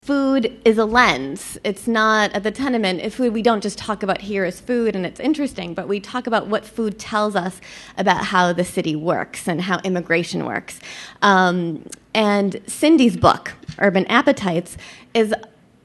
food is a lens. It's not, at the Tenement, food we don't just talk about here as food and it's interesting, but we talk about what food tells us about how the city works and how immigration works. And Cindy's book, Urban Appetites, is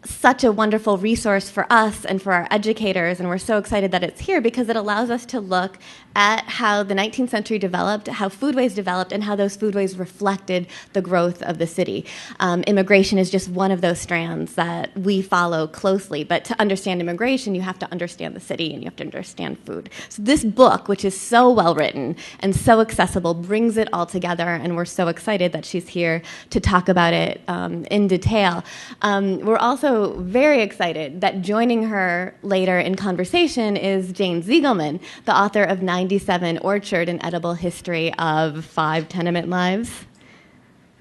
such a wonderful resource for us and for our educators, and we're so excited that it's here because it allows us to look at how the 19th century developed, how foodways developed, and how those foodways reflected the growth of the city. Immigration is just one of those strands that we follow closely, but to understand immigration, you have to understand the city and you have to understand food. So this book, which is so well written and so accessible, brings it all together, and we're so excited that she's here to talk about it in detail. We're also very excited that joining her later in conversation is Jane Ziegelman, the author of 97 Orchard, An Edible History of 5 Tenement Lives.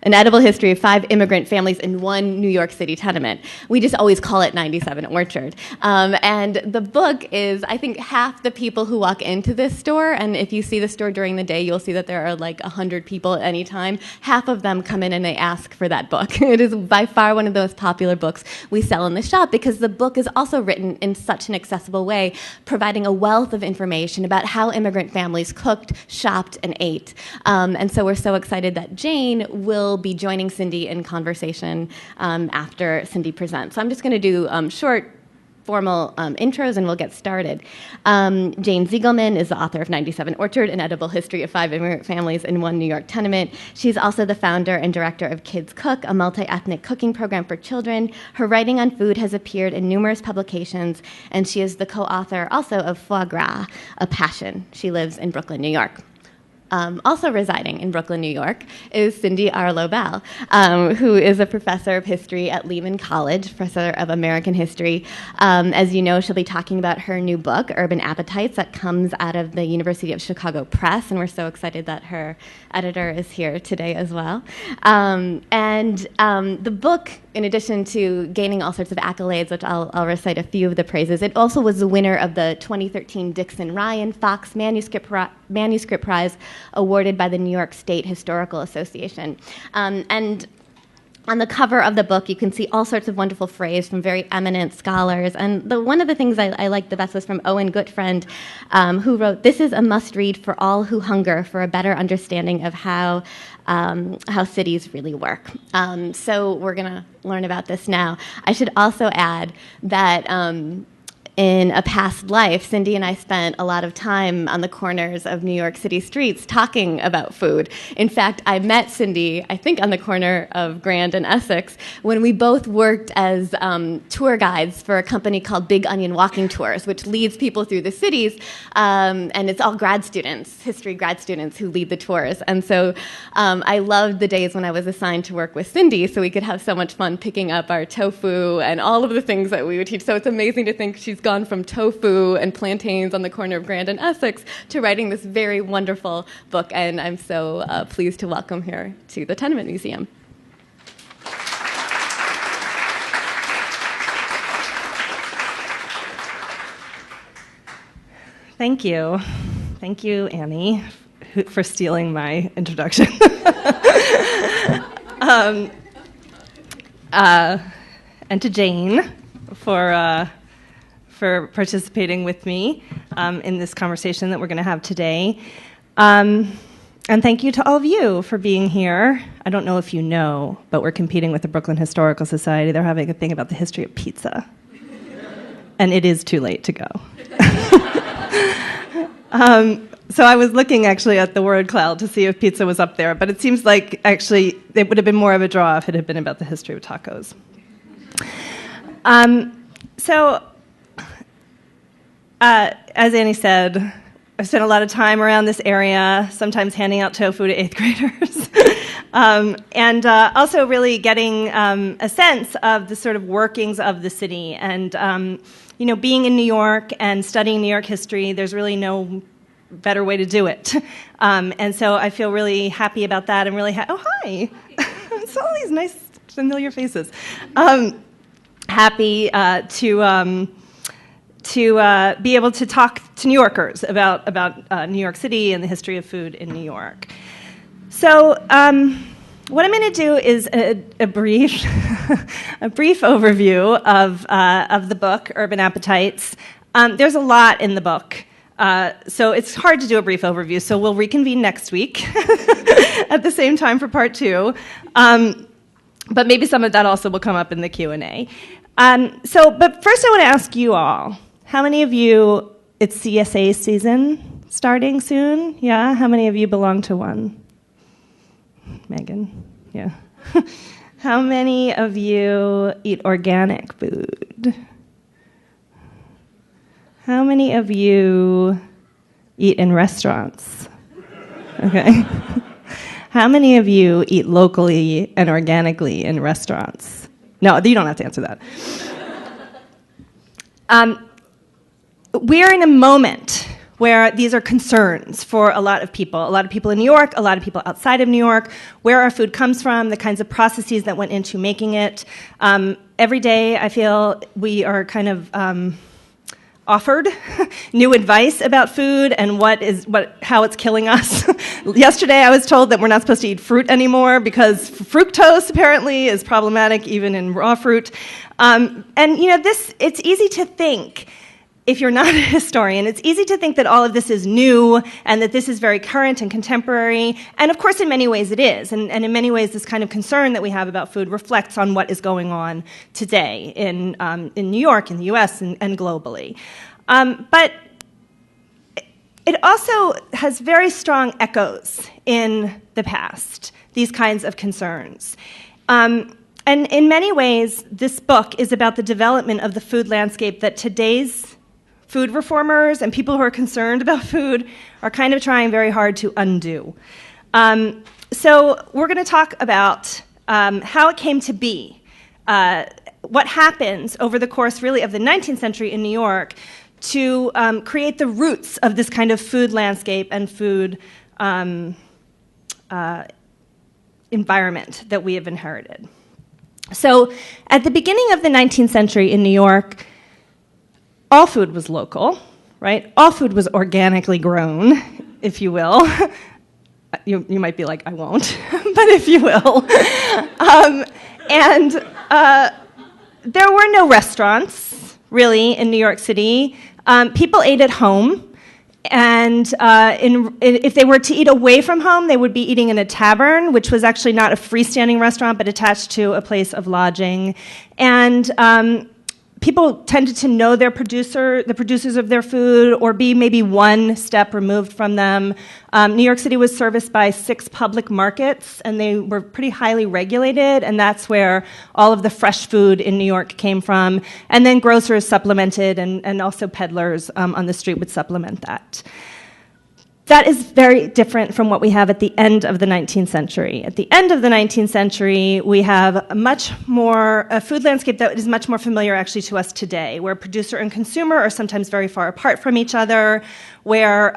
An Edible History of 5 Immigrant Families in One New York City Tenement. We just always call it 97 Orchard. And the book is, I think, half the people who walk into this store, and if you see the store during the day, you'll see that there are like 100 people at any time. Half of them come in and they ask for that book. It is by far one of those popular books we sell in the shop because the book is also written in such an accessible way, providing a wealth of information about how immigrant families cooked, shopped, and ate. And so we're so excited that Jane will be joining Cindy in conversation after Cindy presents. So I'm just going to do short, formal intros, and we'll get started. Jane Ziegelman is the author of 97 Orchard, An Edible History of 5 Immigrant Families in One New York Tenement. She's also the founder and director of Kids Cook, a multi-ethnic cooking program for children. Her writing on food has appeared in numerous publications, and she is the co-author also of Foie Gras, A Passion. She lives in Brooklyn, New York. Also residing in Brooklyn, New York, is Cindy R. Lobel, who is a professor of history at Lehman College, professor of American history. As you know, she'll be talking about her new book, Urban Appetites, that comes out of the University of Chicago Press, and we're so excited that her editor is here today as well. The book, in addition to gaining all sorts of accolades, which I'll recite a few of the praises, it also was the winner of the 2013 Dixon Ryan Fox Manuscript Prize, awarded by the New York State Historical Association. And on the cover of the book, you can see all sorts of wonderful phrases from very eminent scholars. And one of the things I liked the best was from Owen Gutfriend, who wrote, "This is a must-read for all who hunger for a better understanding of how cities really work." So we're going to learn about this now. I should also add that in a past life, Cindy and I spent a lot of time on the corners of New York City streets talking about food. In fact, I met Cindy, I think, on the corner of Grand and Essex when we both worked as tour guides for a company called Big Onion Walking Tours, which leads people through the cities, and it's all grad students, history grad students, who lead the tours. And so I loved the days when I was assigned to work with Cindy, so we could have so much fun picking up our tofu and all of the things that we would teach. So it's amazing to think she's gone from tofu and plantains on the corner of Grand and Essex to writing this very wonderful book, and I'm so pleased to welcome her to the Tenement Museum. Thank you. Thank you, Annie, for stealing my introduction. And to Jane for participating with me in this conversation that we're going to have today. And thank you to all of you for being here. I don't know if you know, but we're competing with the Brooklyn Historical Society. They're having a thing about the history of pizza. And it is too late to go. So I was looking actually at the word cloud to see if pizza was up there, but it seems like actually it would have been more of a draw if it had been about the history of tacos. As Annie said, I've spent a lot of time around this area, sometimes handing out tofu to 8th graders, and also really getting a sense of the sort of workings of the city. And, being in New York and studying New York history, there's really no better way to do it. And so I feel really happy about that. And really, oh, hi. It's all these nice, familiar faces. Happy to be able to talk to New Yorkers about New York City and the history of food in New York. So What I'm going to do is a brief a brief overview of the book, Urban Appetites. There's a lot in the book, so it's hard to do a brief overview. So we'll reconvene next week at the same time for part 2. But maybe some of that also will come up in the Q&A. But first I want to ask you all, how many of you, it's CSA season starting soon? Yeah? How many of you belong to one? Megan? Yeah. How many of you eat organic food? How many of you eat in restaurants? Okay. How many of you eat locally and organically in restaurants? No, you don't have to answer that. We're in a moment where these are concerns for a lot of people in New York, a lot of people outside of New York, where our food comes from, the kinds of processes that went into making it. Every day I feel we are kind of offered new advice about food and how it's killing us. Yesterday I was told that we're not supposed to eat fruit anymore because fructose apparently is problematic even in raw fruit. It's easy to think, if you're not a historian, it's easy to think that all of this is new and that this is very current and contemporary. And of course, in many ways it is. And in many ways, this kind of concern that we have about food reflects on what is going on today in New York, in the US, and globally. But it also has very strong echoes in the past, these kinds of concerns. And in many ways, this book is about the development of the food landscape that today's food reformers and people who are concerned about food are kind of trying very hard to undo. So we're going to talk about how it came to be, what happens over the course really of the 19th century in New York to create the roots of this kind of food landscape and food environment that we have inherited. So at the beginning of the 19th century in New York, all food was local, right? All food was organically grown, if you will. You might be like, I won't, but if you will. There were no restaurants, really, in New York City. People ate at home, and if they were to eat away from home, they would be eating in a tavern, which was actually not a freestanding restaurant, but attached to a place of lodging. And people tended to know the producers of their food, or be maybe one step removed from them. New York City was serviced by 6 public markets, and they were pretty highly regulated, and that's where all of the fresh food in New York came from. And then grocers supplemented, and also peddlers on the street would supplement that. That is very different from what we have at the end of the 19th century. At the end of the 19th century, we have a food landscape that is much more familiar actually to us today, where producer and consumer are sometimes very far apart from each other, where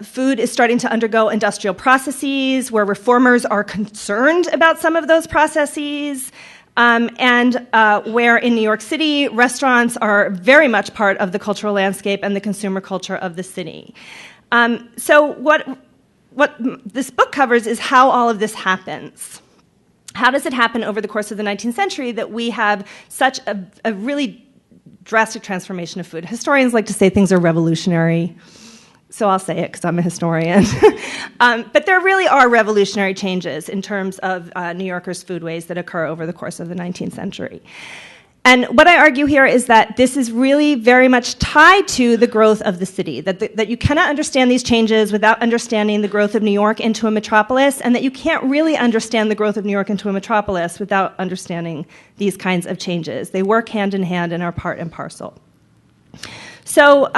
food is starting to undergo industrial processes, where reformers are concerned about some of those processes, and where in New York City, restaurants are very much part of the cultural landscape and the consumer culture of the city. So what this book covers is how all of this happens. How does it happen over the course of the 19th century that we have such a really drastic transformation of food? Historians like to say things are revolutionary, so I'll say it because I'm a historian. But there really are revolutionary changes in terms of New Yorkers' foodways that occur over the course of the 19th century. And what I argue here is that this is really very much tied to the growth of the city, that you cannot understand these changes without understanding the growth of New York into a metropolis, and that you can't really understand the growth of New York into a metropolis without understanding these kinds of changes. They work hand in hand and are part and parcel. So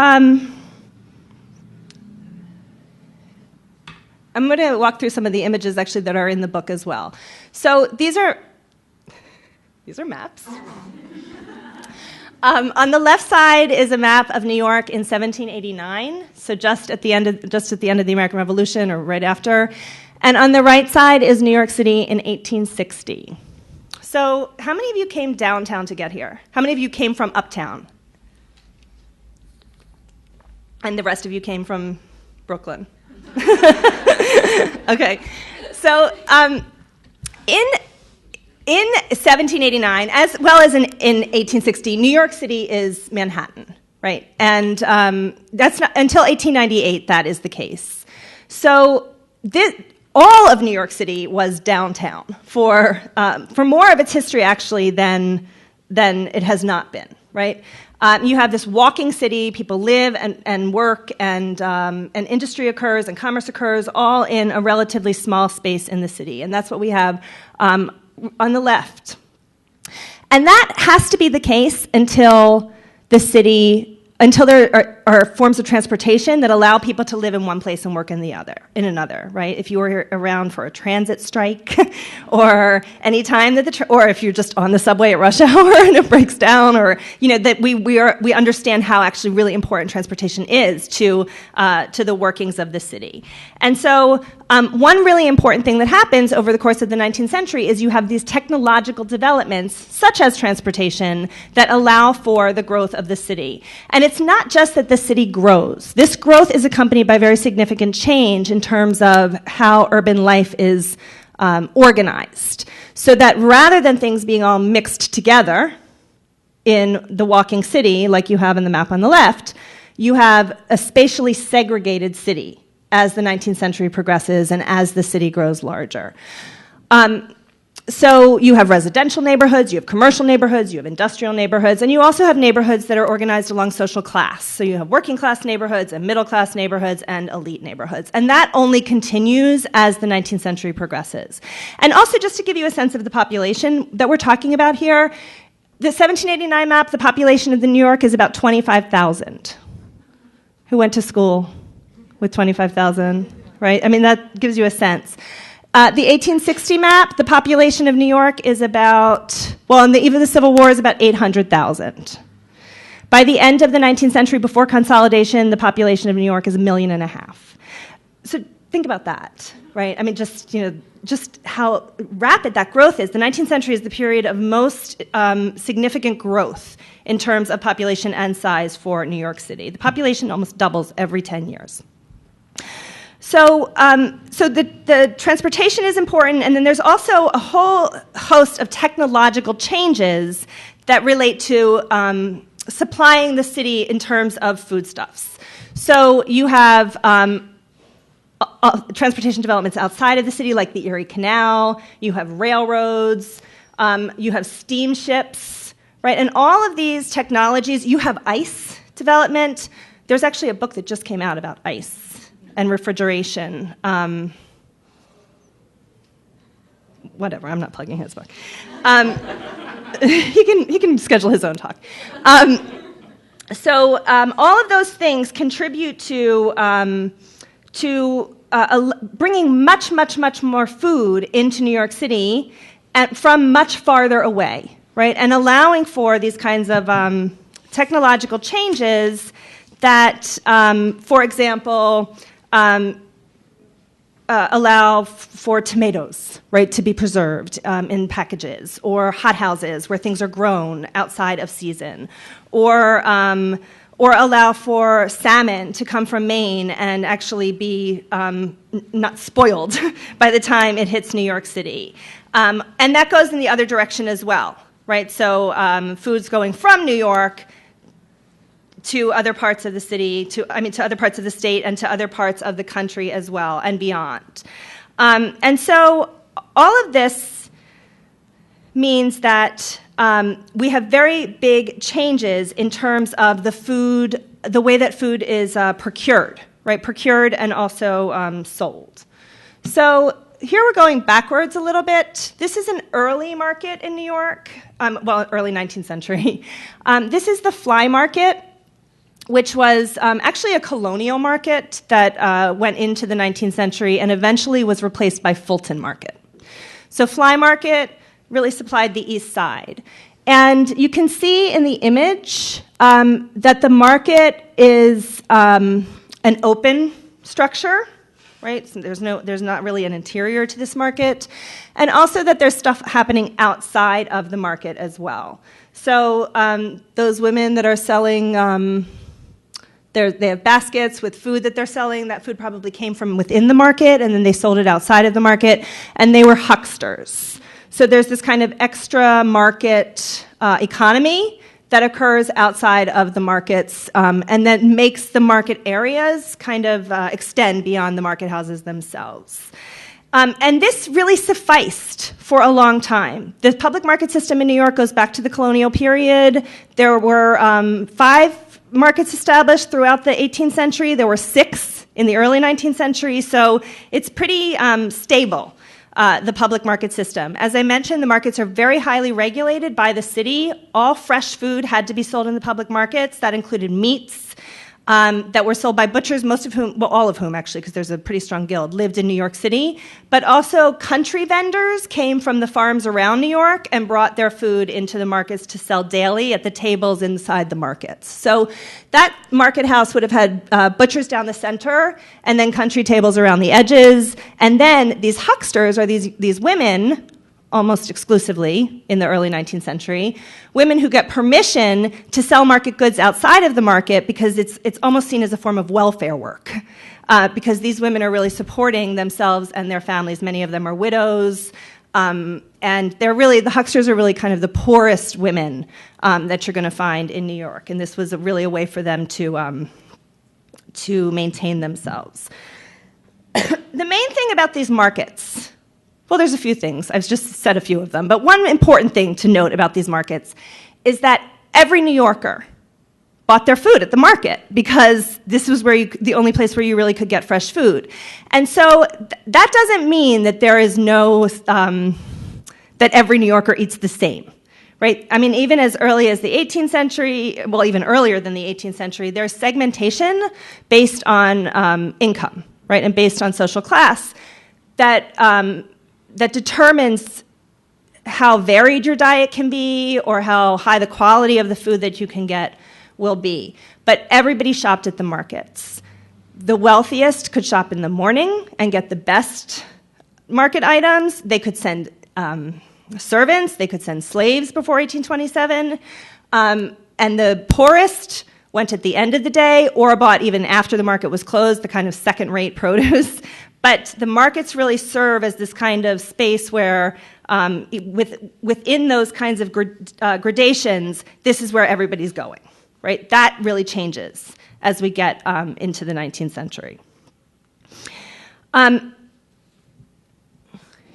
I'm going to walk through some of the images actually that are in the book as well. So these are maps. On the left side is a map of New York in 1789, so just at the end of the American Revolution or right after. And on the right side is New York City in 1860. So how many of you came downtown to get here? How many of you came from uptown? And the rest of you came from Brooklyn? Okay. So in 1789, as well as in 1860, New York City is Manhattan, right? And that's not until 1898 that is the case. So all of New York City was downtown for more of its history, actually, than it has not been, right? You have this walking city, people live and work, and industry occurs, and commerce occurs, all in a relatively small space in the city. And that's what we have on the left. And that has to be the case until there are forms of transportation that allow people to live in one place and work in another, right? If you were around for a transit strike, or any time that or if you're just on the subway at rush hour and it breaks down, or that we understand how actually really important transportation is to the workings of the city. And so one really important thing that happens over the course of the 19th century is you have these technological developments, such as transportation, that allow for the growth of the city. And it's not just that the city grows. This growth is accompanied by very significant change in terms of how urban life is organized. So that rather than things being all mixed together in the walking city, like you have in the map on the left, you have a spatially segregated city as the 19th century progresses and as the city grows larger. So you have residential neighborhoods, you have commercial neighborhoods, you have industrial neighborhoods, and you also have neighborhoods that are organized along social class. So you have working class neighborhoods and middle class neighborhoods and elite neighborhoods. And that only continues as the 19th century progresses. And also, just to give you a sense of the population that we're talking about here, the 1789 map, the population of New York is about 25,000. Who went to school with 25,000, right? I mean, that gives you a sense. The 1860 map, the population of New York is about, well, in the eve of the Civil War, is about 800,000. By the end of the 19th century, before consolidation, the population of New York is 1.5 million. So think about that, right? I mean, just how rapid that growth is. The 19th century is the period of most significant growth in terms of population and size for New York City. The population almost doubles every 10 years. So the transportation is important, and then there's also a whole host of technological changes that relate to supplying the city in terms of foodstuffs. So you have transportation developments outside of the city, like the Erie Canal. You have railroads. You have steamships, right? And all of these technologies, you have ice development. There's actually a book that just came out about ice and refrigeration. Whatever, I'm not plugging his book. He can schedule his own talk. So all of those things contribute to bringing much more food into New York City from much farther away, right? And allowing for these kinds of technological changes that, for example, allow for tomatoes, right, to be preserved in packages, or hothouses where things are grown outside of season, or allow for salmon to come from Maine and actually be not spoiled by the time it hits New York City. And that goes in the other direction as well, right? So food's going from New York to other parts of the city, to other parts of the state, and to other parts of the country as well, and beyond. And so all of this means that we have very big changes in terms of the way that food is procured, right? Procured and also sold. So here we're going backwards a little bit. This is an early market in New York, early 19th century. This is the Fly Market, which was actually a colonial market that went into the 19th century and eventually was replaced by Fulton Market. So Fly Market really supplied the east side. And you can see in the image that the market is an open structure, right? So there's not really an interior to this market. And also that there's stuff happening outside of the market as well. So those women that are selling They have baskets with food that they're selling. That food probably came from within the market, and then they sold it outside of the market, and they were hucksters. So there's this kind of extra market economy that occurs outside of the markets, and that makes the market areas kind of extend beyond the market houses themselves. And this really sufficed for a long time. The public market system in New York goes back to the colonial period. There were 5 markets established throughout the 18th century. There were 6 in the early 19th century, so it's pretty stable. The public market system. As I mentioned, the markets are very highly regulated by the city. All fresh food had to be sold in the public markets. That included meats that were sold by butchers, most of whom, well, all of whom actually, because there's a pretty strong guild, lived in New York City. But also country vendors came from the farms around New York and brought their food into the markets to sell daily at the tables inside the markets. So that market house would have had butchers down the center and then country tables around the edges. And then these hucksters, or these women, almost exclusively in the early 19th century, women who get permission to sell market goods outside of the market because it's almost seen as a form of welfare work. Because these women are really supporting themselves and their families. Many of them are widows. And the hucksters are really kind of the poorest women that you're going to find in New York. And this was really a way for them to maintain themselves. The main thing about these markets, well, there's a few things. I've just said a few of them. But one important thing to note about these markets is that every New Yorker bought their food at the market because this was the only place where you really could get fresh food. And so that doesn't mean that there is that every New Yorker eats the same, right? I mean, even as early as the 18th century, well, even earlier than the 18th century, there's segmentation based on income, right, and based on social class that determines how varied your diet can be or how high the quality of the food that you can get will be. But everybody shopped at the markets. The wealthiest could shop in the morning and get the best market items. They could send servants. They could send slaves before 1827. And the poorest went at the end of the day or bought even after the market was closed, the kind of second-rate produce. But the markets really serve as this kind of space where within those kinds of gradations, this is where everybody's going, right? That really changes as we get into the 19th century.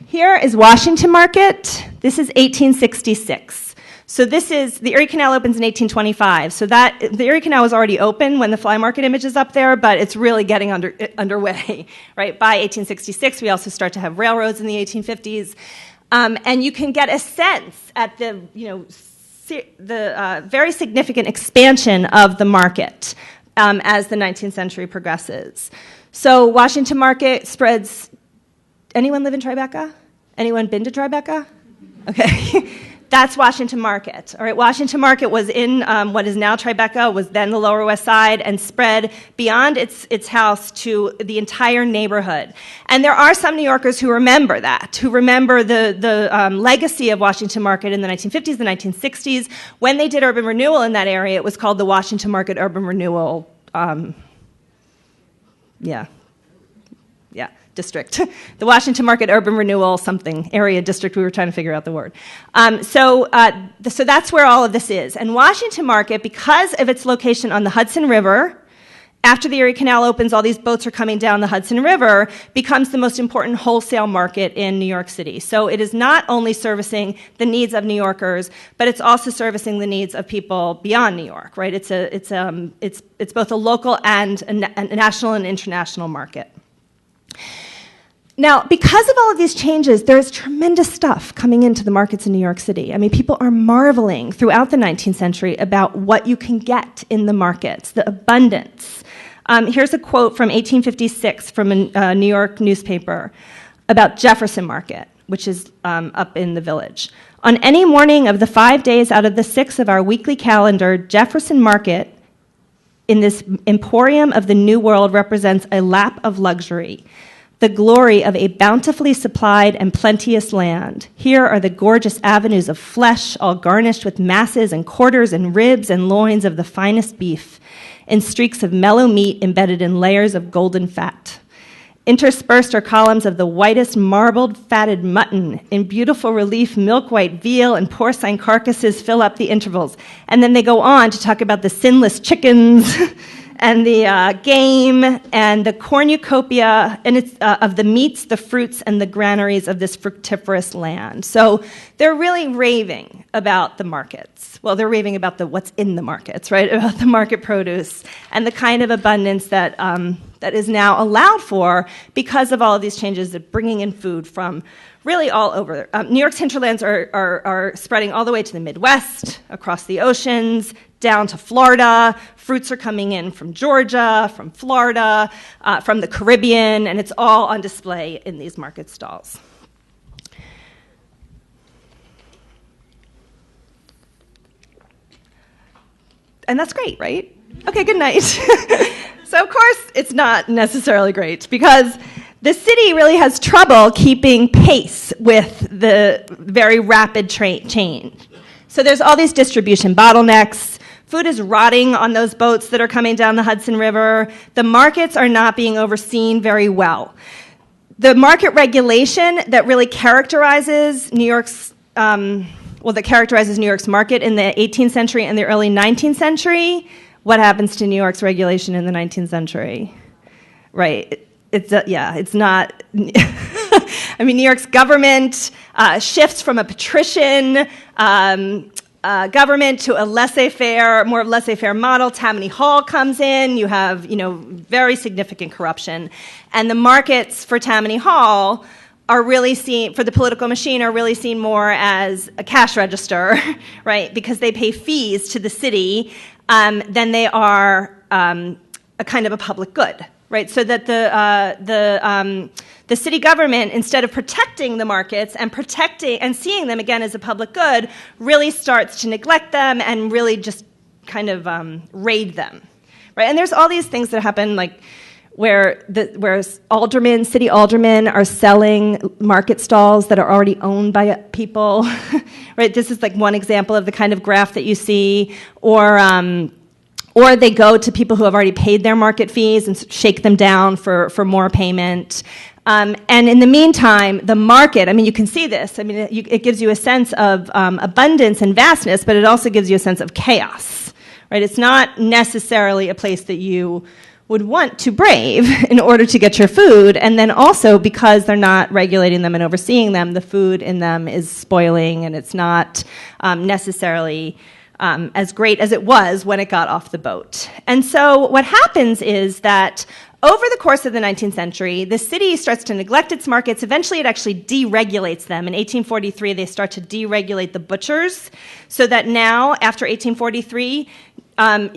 Here is Washington Market. This is 1866. So this is, the Erie Canal opens in 1825. So the Erie Canal was already open when the fly market image is up there, but it's really getting underway, right? By 1866, we also start to have railroads in the 1850s. And you can get a sense at the very significant expansion of the market as the 19th century progresses. So Washington Market spreads. Anyone live in Tribeca? Anyone been to Tribeca? Okay. That's Washington Market. All right, Washington Market was in what is now Tribeca, was then the Lower West Side, and spread beyond its house to the entire neighborhood. And there are some New Yorkers who remember that, who remember the legacy of Washington Market in the 1950s, the 1960s. When they did urban renewal in that area, it was called the Washington Market Urban Renewal, district. The Washington Market Urban Renewal something, area district, we were trying to figure out the word. So that's where all of this is. And Washington Market, because of its location on the Hudson River, after the Erie Canal opens, all these boats are coming down the Hudson River, becomes the most important wholesale market in New York City. So it is not only servicing the needs of New Yorkers, but it's also servicing the needs of people beyond New York, right? It's both a local and a national and international market. Now, because of all of these changes, there's tremendous stuff coming into the markets in New York City. I mean, people are marveling throughout the 19th century about what you can get in the markets, the abundance. Here's a quote from 1856 from a New York newspaper about Jefferson Market, which is up in the Village. On any morning of the 5 days out of the 6 of our weekly calendar, Jefferson Market in this emporium of the New World represents a lap of luxury, the glory of a bountifully supplied and plenteous land. Here are the gorgeous avenues of flesh, all garnished with masses and quarters and ribs and loins of the finest beef. in streaks of mellow meat embedded in layers of golden fat. Interspersed are columns of the whitest marbled fatted mutton. In beautiful relief, milk-white veal and porcine carcasses fill up the intervals. And then they go on to talk about the sinless chickens and the game and the cornucopia and it's, of the meats, the fruits, and the granaries of this fructiferous land. So they're really raving about the markets. Well, they're raving about what's in the markets, right? About the market produce and the kind of abundance that that is now allowed for because of all of these changes of bringing in food from really all over. New York's hinterlands are spreading all the way to the Midwest, across the oceans, down to Florida. Fruits are coming in from Georgia, from Florida, from the Caribbean, and it's all on display in these market stalls. And that's great, right? Okay, good night. So, of course, it's not necessarily great because the city really has trouble keeping pace with the very rapid change. So there's all these distribution bottlenecks. Food is rotting on those boats that are coming down the Hudson River. The markets are not being overseen very well. The market regulation that really characterizes New York's that characterizes New York's market in the 18th century and the early 19th century. What happens to New York's regulation in the 19th century? Right. It's not. I mean, New York's government shifts from a patrician government to a laissez-faire, more laissez-faire model. Tammany Hall comes in. You have, very significant corruption, and the markets for Tammany Hall are really seen, for the political machine, are really seen more as a cash register, right? Because they pay fees to the city than they are a kind of a public good, right? So that the city government, instead of protecting the markets and protecting and seeing them again as a public good, really starts to neglect them and really just kind of raid them, right? And there's all these things that happen, like where city aldermen are selling market stalls that are already owned by people, right? This is like one example of the kind of graph that you see, or they go to people who have already paid their market fees and shake them down for more payment. And in the meantime, the market, you can see this. It gives you a sense of abundance and vastness, but it also gives you a sense of chaos, right? It's not necessarily a place that you would want to brave in order to get your food, and then also because they're not regulating them and overseeing them, the food in them is spoiling, and it's not necessarily as great as it was when it got off the boat. And so what happens is that over the course of the 19th century, the city starts to neglect its markets. Eventually, it actually deregulates them. In 1843, they start to deregulate the butchers, so that now, after 1843,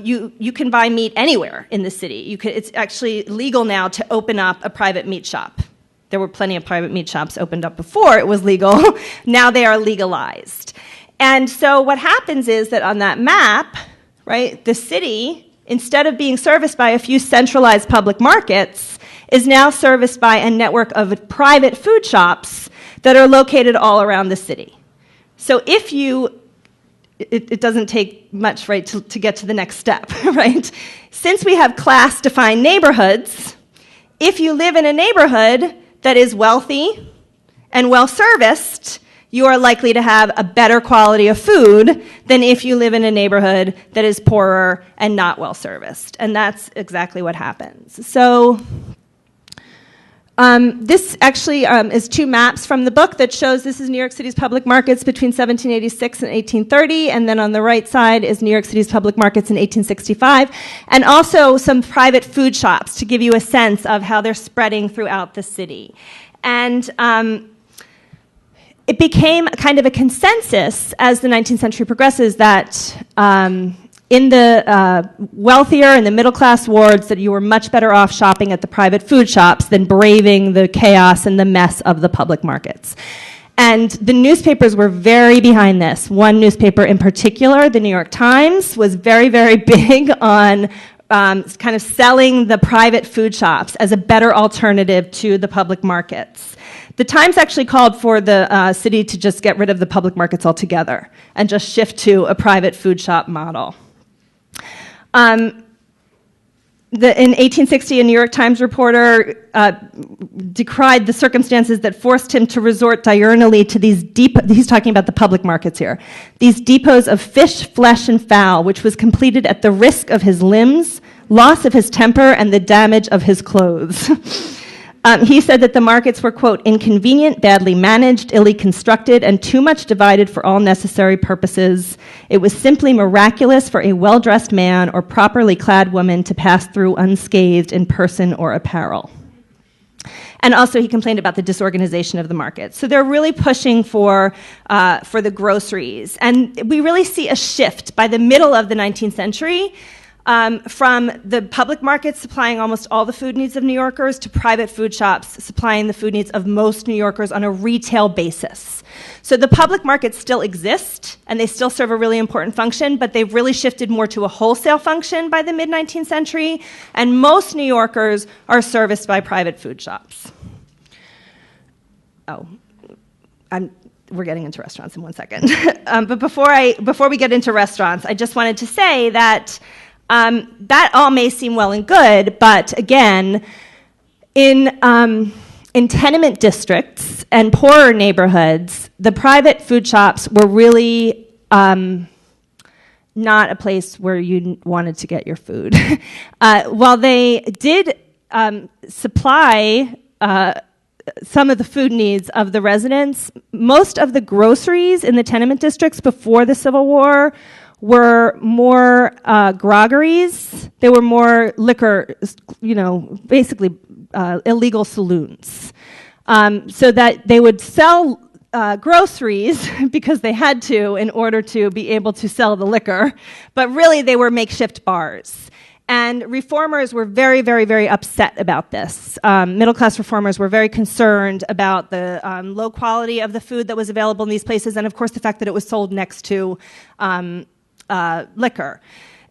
you can buy meat anywhere in the city. It's actually legal now to open up a private meat shop. There were plenty of private meat shops opened up before it was legal. Now they are legalized. And so what happens is that on that map, right, the city, instead of being serviced by a few centralized public markets, is now serviced by a network of private food shops that are located all around the city. So if it doesn't take much, right, to get to the next step, right? Since we have class-defined neighborhoods, if you live in a neighborhood that is wealthy and well-serviced, you are likely to have a better quality of food than if you live in a neighborhood that is poorer and not well-serviced. And that's exactly what happens. So this actually is two maps from the book that shows this is New York City's public markets between 1786 and 1830, and then on the right side is New York City's public markets in 1865, and also some private food shops to give you a sense of how they're spreading throughout the city. And it became kind of a consensus as the 19th century progresses that in the wealthier and the middle-class wards that you were much better off shopping at the private food shops than braving the chaos and the mess of the public markets. And the newspapers were very behind this. One newspaper in particular, the New York Times, was very, very big on kind of selling the private food shops as a better alternative to the public markets. The Times actually called for the city to just get rid of the public markets altogether and just shift to a private food shop model. In 1860, a New York Times reporter decried the circumstances that forced him to resort diurnally to these he's talking about the public markets here, these depots of fish, flesh, and fowl, which was completed at the risk of his limbs, loss of his temper, and the damage of his clothes. He said that the markets were, quote, inconvenient, badly managed, illy constructed, and too much divided for all necessary purposes. It was simply miraculous for a well-dressed man or properly clad woman to pass through unscathed in person or apparel. And also he complained about the disorganization of the market. So they're really pushing for the groceries. And we really see a shift by the middle of the 19th century from the public markets supplying almost all the food needs of New Yorkers to private food shops supplying the food needs of most New Yorkers on a retail basis. So the public markets still exist, and they still serve a really important function, but they've really shifted more to a wholesale function by the mid-19th century, and most New Yorkers are serviced by private food shops. We're getting into restaurants in 1 second. But before we get into restaurants, I just wanted to say that that all may seem well and good, but again, in tenement districts and poorer neighborhoods, the private food shops were really not a place where you wanted to get your food. While they did supply some of the food needs of the residents, most of the groceries in the tenement districts before the Civil War were more groggeries. They were more liquor, basically illegal saloons. So that they would sell groceries because they had to in order to be able to sell the liquor, but really they were makeshift bars. And reformers were very, very, very upset about this. Middle-class reformers were very concerned about the low quality of the food that was available in these places, and of course the fact that it was sold next to liquor.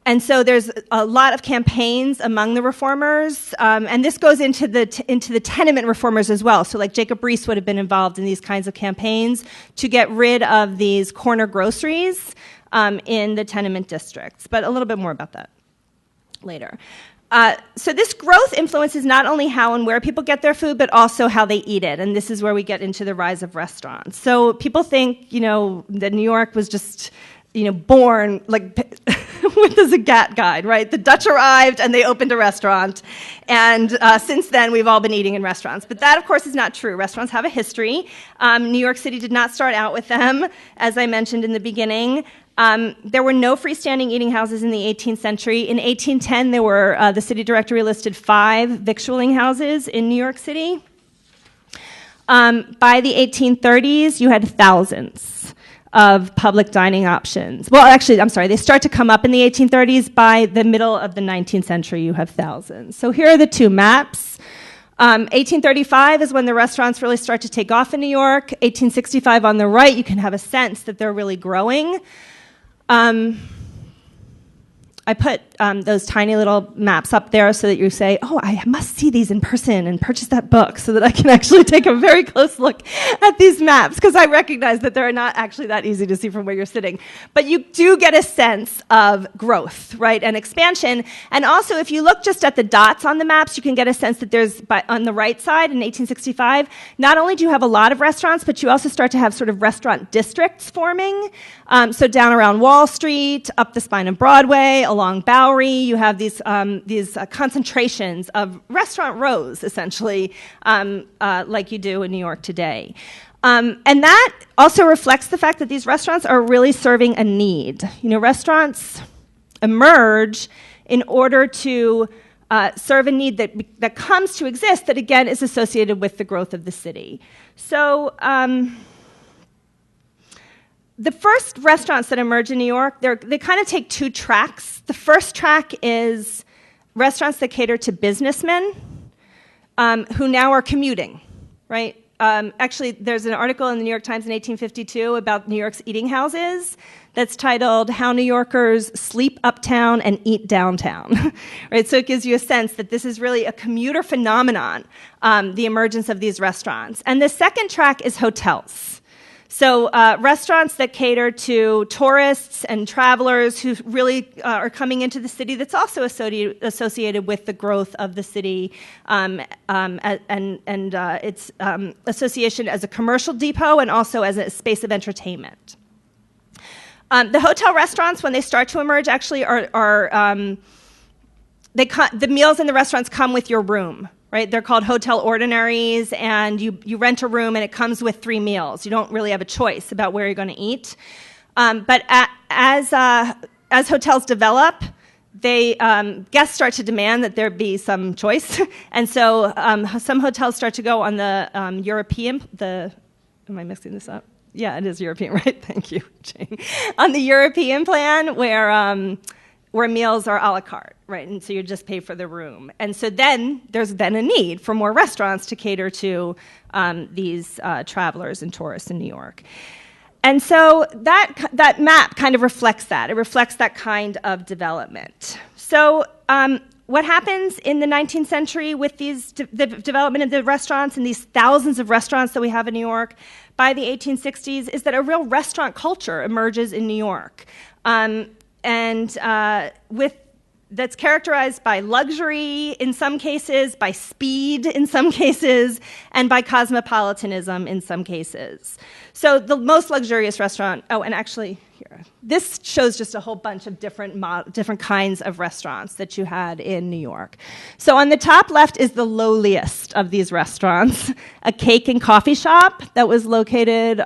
And so there's a lot of campaigns among the reformers, and this goes into the tenement reformers as well. So like Jacob Riis would have been involved in these kinds of campaigns to get rid of these corner groceries in the tenement districts. But a little bit more about that later. So this growth influences not only how and where people get their food, but also how they eat it. And this is where we get into the rise of restaurants. So people think, that New York was just born like with the Zagat guide, right? The Dutch arrived and they opened a restaurant. And since then, we've all been eating in restaurants. But that, of course, is not true. Restaurants have a history. New York City did not start out with them, as I mentioned in the beginning. There were no freestanding eating houses in the 18th century. In 1810, there were, the city directory listed 5 victualling houses in New York City. By the 1830s, you had thousands of public dining options. Well, actually, I'm sorry, they start to come up in the 1830s. By the middle of the 19th century, you have thousands. So here are the 2 maps. 1835 is when the restaurants really start to take off in New York. 1865 on the right, you can have a sense that they're really growing. I put those tiny little maps up there so that you say, oh, I must see these in person and purchase that book so that I can actually take a very close look at these maps, because I recognize that they're not actually that easy to see from where you're sitting. But you do get a sense of growth, right, and expansion. And also, if you look just at the dots on the maps, you can get a sense that there's, on the right side in 1865, not only do you have a lot of restaurants, but you also start to have sort of restaurant districts forming. So down around Wall Street, up the spine of Broadway, along Bowery, you have these concentrations of restaurant rows, essentially, like you do in New York today. And that also reflects the fact that these restaurants are really serving a need. Restaurants emerge in order to serve a need that comes to exist that, again, is associated with the growth of the city. So the first restaurants that emerge in New York, they kind of take 2 tracks. The first track is restaurants that cater to businessmen who now are commuting, right? Actually, there's an article in the New York Times in 1852 about New York's eating houses that's titled "How New Yorkers Sleep Uptown and Eat Downtown." Right? So it gives you a sense that this is really a commuter phenomenon, the emergence of these restaurants. And the second track is hotels. So restaurants that cater to tourists and travelers who really are coming into the city, that's also associated with the growth of the city and its association as a commercial depot and also as a space of entertainment. The hotel restaurants, when they start to emerge, actually the meals in the restaurants come with your room. Right? They're called hotel ordinaries, and you rent a room, and it comes with 3 meals. You don't really have a choice about where you're going to eat. But as hotels develop, guests start to demand that there be some choice, and so some hotels start to go on the European. Am I mixing this up? Yeah, it is European, right? Thank you, Jane. On the European plan, where meals are a la carte, right? And so you just pay for the room. And so then there's a need for more restaurants to cater to these travelers and tourists in New York. And so that map kind of reflects that. It reflects that kind of development. So what happens in the 19th century with the development of the restaurants and these thousands of restaurants that we have in New York by the 1860s is that a real restaurant culture emerges in New York. That's characterized by luxury in some cases, by speed in some cases, and by cosmopolitanism in some cases. So the most luxurious restaurant, and actually here, this shows just a whole bunch of different kinds of restaurants that you had in New York. So on the top left is the lowliest of these restaurants, a cake and coffee shop that was located,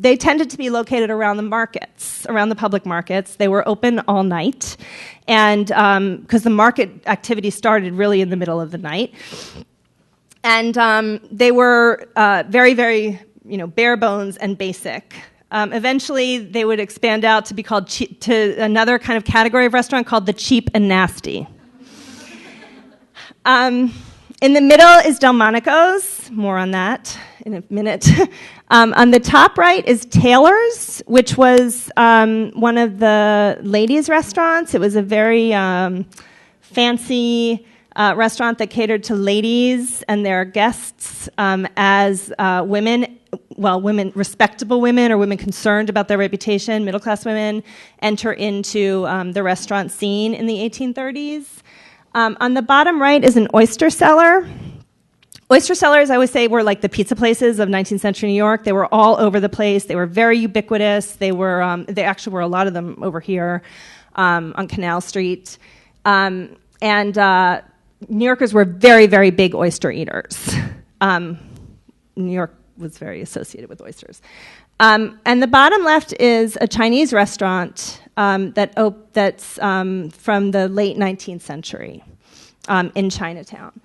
they tended to be located around the markets, around the public markets. They were open all night, and because the market activity started really in the middle of the night. And they were very, very, bare bones and basic. Eventually, they would expand out to be called to another kind of category of restaurant called the cheap and nasty. In the middle is Delmonicos. More on that in a minute. On the top right is Taylor's, which was one of the ladies' restaurants. It was a very fancy restaurant that catered to ladies and their guests as women. Well, respectable women or women concerned about their reputation, middle-class women, enter into the restaurant scene in the 1830s. On the bottom right is an oyster cellar. Oyster cellars, I would say, were like the pizza places of 19th century New York. They were all over the place. They were very ubiquitous. They actually were a lot of them over here on Canal Street. And New Yorkers were very, very big oyster eaters. New York was very associated with oysters. And the bottom left is a Chinese restaurant that's from the late 19th century in Chinatown.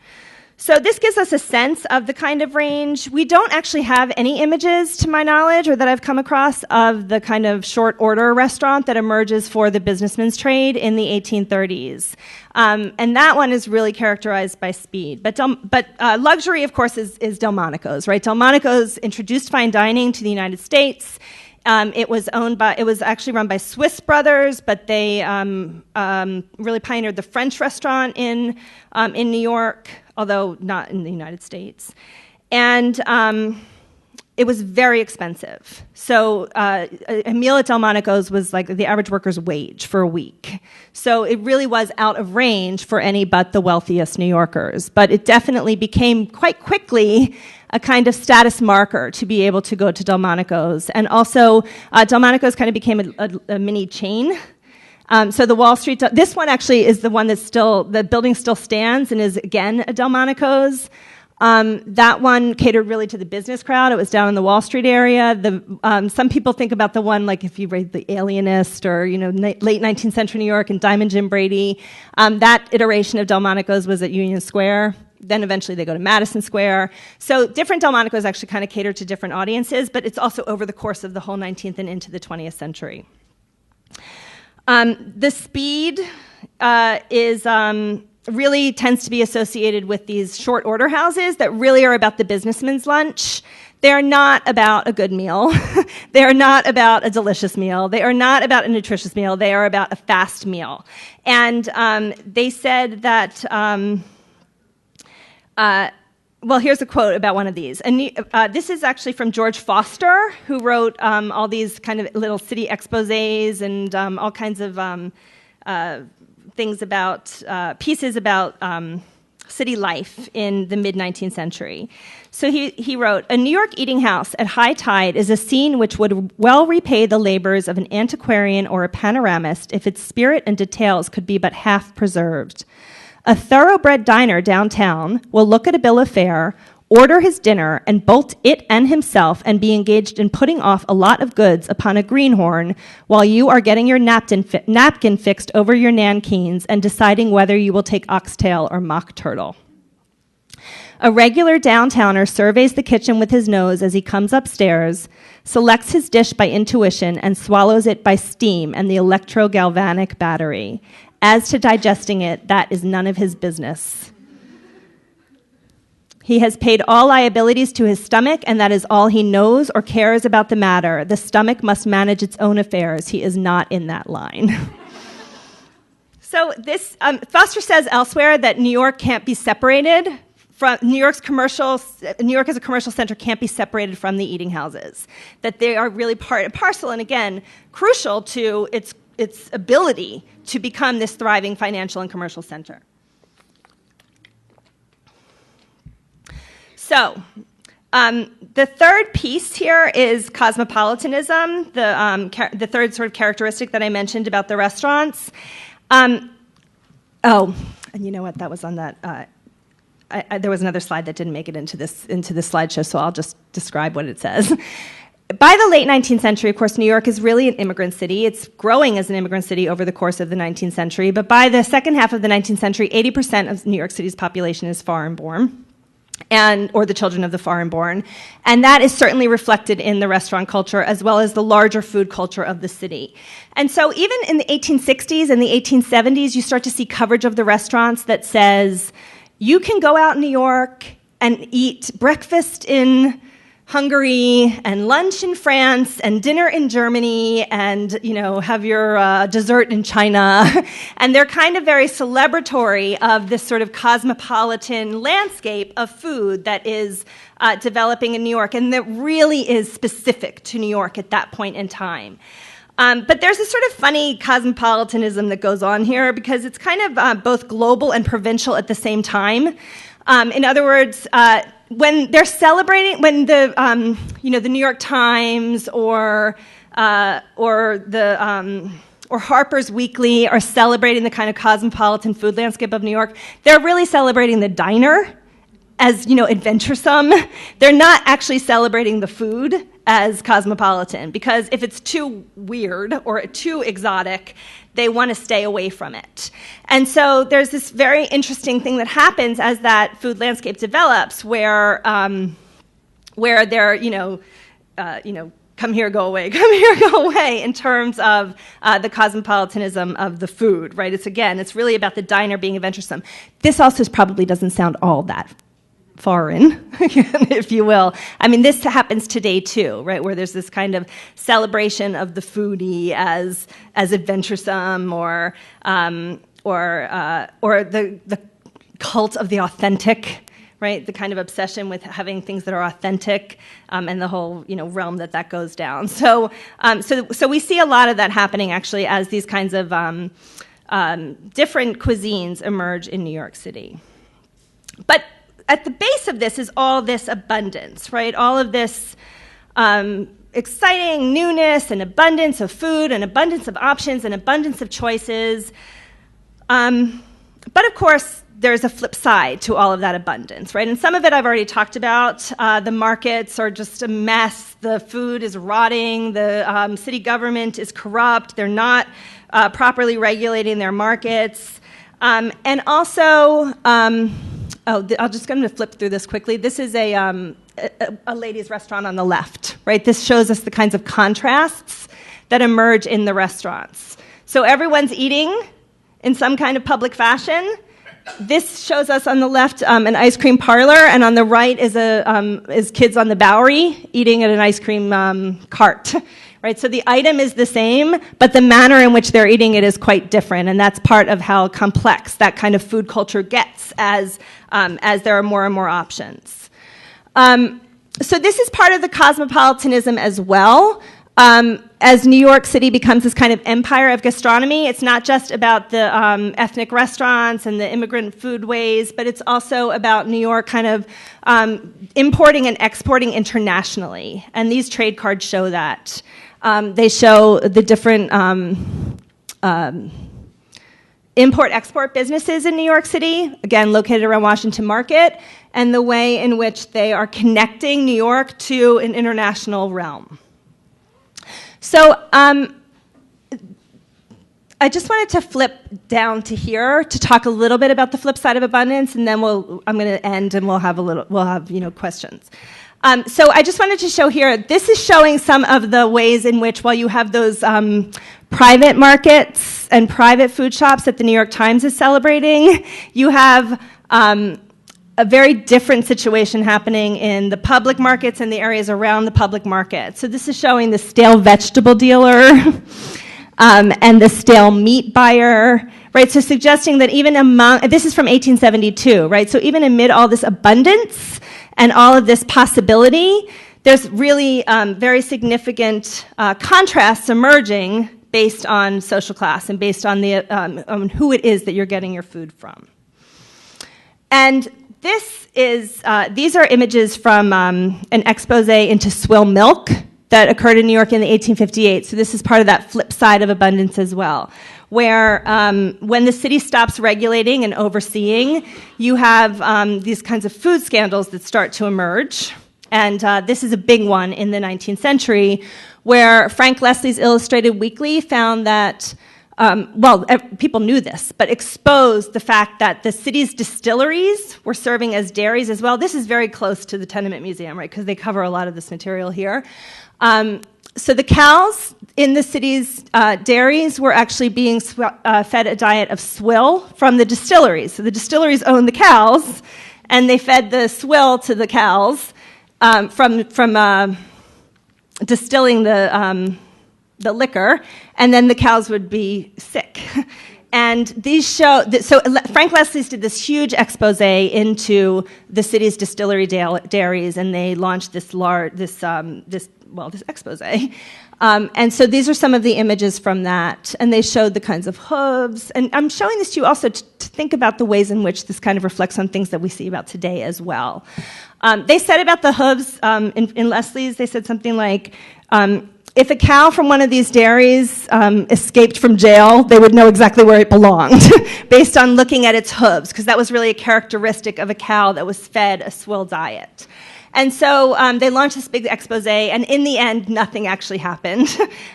So this gives us a sense of the kind of range. We don't actually have any images, to my knowledge, or that I've come across, of the kind of short order restaurant that emerges for the businessman's trade in the 1830s. And that one is really characterized by speed. But luxury, of course, is Delmonicos, right? Delmonicos introduced fine dining to the United States. It was actually run by Swiss brothers, but they really pioneered the French restaurant in New York, although not in the United States. And it was very expensive. So a meal at Delmonicos was like the average worker's wage for a week. So it really was out of range for any but the wealthiest New Yorkers. But it definitely became quite quickly a kind of status marker to be able to go to Delmonicos. And also, Delmonicos kind of became a mini chain. So the Wall Street, this one actually is the one that's the building still stands and is again a Delmonicos. That one catered really to the business crowd. It was down in the Wall Street area. Some people think about the one, like if you read The Alienist or, late 19th century New York and Diamond Jim Brady, that iteration of Delmonicos was at Union Square. Then eventually they go to Madison Square. So different Delmonicos actually kind of cater to different audiences, but it's also over the course of the whole 19th and into the 20th century. The speed really tends to be associated with these short order houses that really are about the businessman's lunch. They are not about a good meal. They are not about a delicious meal. They are not about a nutritious meal. They are about a fast meal. And they said that well, here's a quote about one of these. And this is actually from George Foster, who wrote all these kind of little city exposés and all kinds of things about, pieces about city life in the mid-19th century. So he wrote, "A New York eating house at high tide is a scene which would well repay the labors of an antiquarian or a panoramist if its spirit and details could be but half preserved. A thoroughbred diner downtown will look at a bill of fare, order his dinner, and bolt it and himself and be engaged in putting off a lot of goods upon a greenhorn while you are getting your napkin fixed over your nankeens and deciding whether you will take oxtail or mock turtle. A regular downtowner surveys the kitchen with his nose as he comes upstairs, selects his dish by intuition, and swallows it by steam and the electrogalvanic battery. As to digesting it, that is none of his business. He has paid all liabilities to his stomach, and that is all he knows or cares about the matter. The stomach must manage its own affairs. He is not in that line." So this, Foster says elsewhere that New York can't be separated from New York as a commercial center can't be separated from the eating houses. That they are really part and parcel, and again, crucial to its ability to become this thriving financial and commercial center. So, the third piece here is cosmopolitanism, the third sort of characteristic that I mentioned about the restaurants. And you know what? That was on that. There was another slide that didn't make it into this slideshow, so I'll just describe what it says. By the late 19th century, of course, New York is really an immigrant city. It's growing as an immigrant city over the course of the 19th century, but by the second half of the 19th century, 80% of New York City's population is foreign-born. Or the children of the foreign-born. And that is certainly reflected in the restaurant culture as well as the larger food culture of the city. And so even in the 1860s and the 1870s, you start to see coverage of the restaurants that says, you can go out in New York and eat breakfast in Hungary and lunch in France and dinner in Germany and, have your dessert in China. And they're kind of very celebratory of this sort of cosmopolitan landscape of food that is developing in New York and that really is specific to New York at that point in time. But there's a sort of funny cosmopolitanism that goes on here because it's kind of both global and provincial at the same time. In other words, when they're celebrating, when the the New York Times or Harper's Weekly are celebrating the kind of cosmopolitan food landscape of New York, they're really celebrating the diner as adventuresome. They're not actually celebrating the food as cosmopolitan because if it's too weird or too exotic, they want to stay away from it. And so there's this very interesting thing that happens as that food landscape develops where they're, come here, go away, in terms of the cosmopolitanism of the food, right? It's really about the diner being adventuresome. This also probably doesn't sound all that foreign, if you will. I mean, this happens today too, right? Where there's this kind of celebration of the foodie as adventuresome, or the cult of the authentic, right? The kind of obsession with having things that are authentic, and the whole realm that goes down. So we see a lot of that happening actually as these kinds of different cuisines emerge in New York City, but at the base of this is all this abundance, right? All of this exciting newness and abundance of food and abundance of options and abundance of choices. But of course, there's a flip side to all of that abundance, right? And some of it I've already talked about. The markets are just a mess. The food is rotting. The city government is corrupt. They're not properly regulating their markets. And also... I'm just going to flip through this quickly. This is a ladies' restaurant on the left, right? This shows us the kinds of contrasts that emerge in the restaurants. So everyone's eating in some kind of public fashion. This shows us on the left an ice cream parlor, and on the right is kids on the Bowery eating at an ice cream cart, right? So the item is the same, but the manner in which they're eating it is quite different, and that's part of how complex that kind of food culture gets as there are more and more options. So this is part of the cosmopolitanism as well. As New York City becomes this kind of empire of gastronomy, it's not just about the ethnic restaurants and the immigrant foodways, but it's also about New York kind of importing and exporting internationally. And these trade cards show that. They show the different import-export businesses in New York City, again, located around Washington Market, and the way in which they are connecting New York to an international realm. So I just wanted to flip down to here to talk a little bit about the flip side of abundance, and then I'm going to end and we'll have questions. So I just wanted to show here, this is showing some of the ways in which, while you have those private markets and private food shops that the New York Times is celebrating, you have a very different situation happening in the public markets and the areas around the public market. So this is showing the stale vegetable dealer and the stale meat buyer, right? So suggesting that even this is from 1872, right? So even amid all this abundance and all of this possibility, there's really very significant contrasts emerging based on social class and based on on who it is that you're getting your food from. And these are images from an expose into swill milk that occurred in New York in 1858. So this is part of that flip side of abundance as well, where when the city stops regulating and overseeing, you have these kinds of food scandals that start to emerge. And this is a big one in the 19th century, where Frank Leslie's Illustrated Weekly found that people knew this, but exposed the fact that the city's distilleries were serving as dairies as well. This is very close to the Tenement Museum, right, because they cover a lot of this material here. So the cows in the city's dairies were actually being fed a diet of swill from the distilleries. So the distilleries owned the cows, and they fed the swill to the cows from distilling the liquor, and then the cows would be sick. And these show so Frank Leslie's did this huge expose into the city's distillery dairies, and they launched this expose. And so these are some of the images from that, and they showed the kinds of hooves. And I'm showing this to you also to think about the ways in which this kind of reflects on things that we see about today as well. They said about the hooves in Leslie's, they said something like, if a cow from one of these dairies escaped from jail, they would know exactly where it belonged based on looking at its hooves, because that was really a characteristic of a cow that was fed a swill diet. And so they launched this big expose, and in the end, nothing actually happened.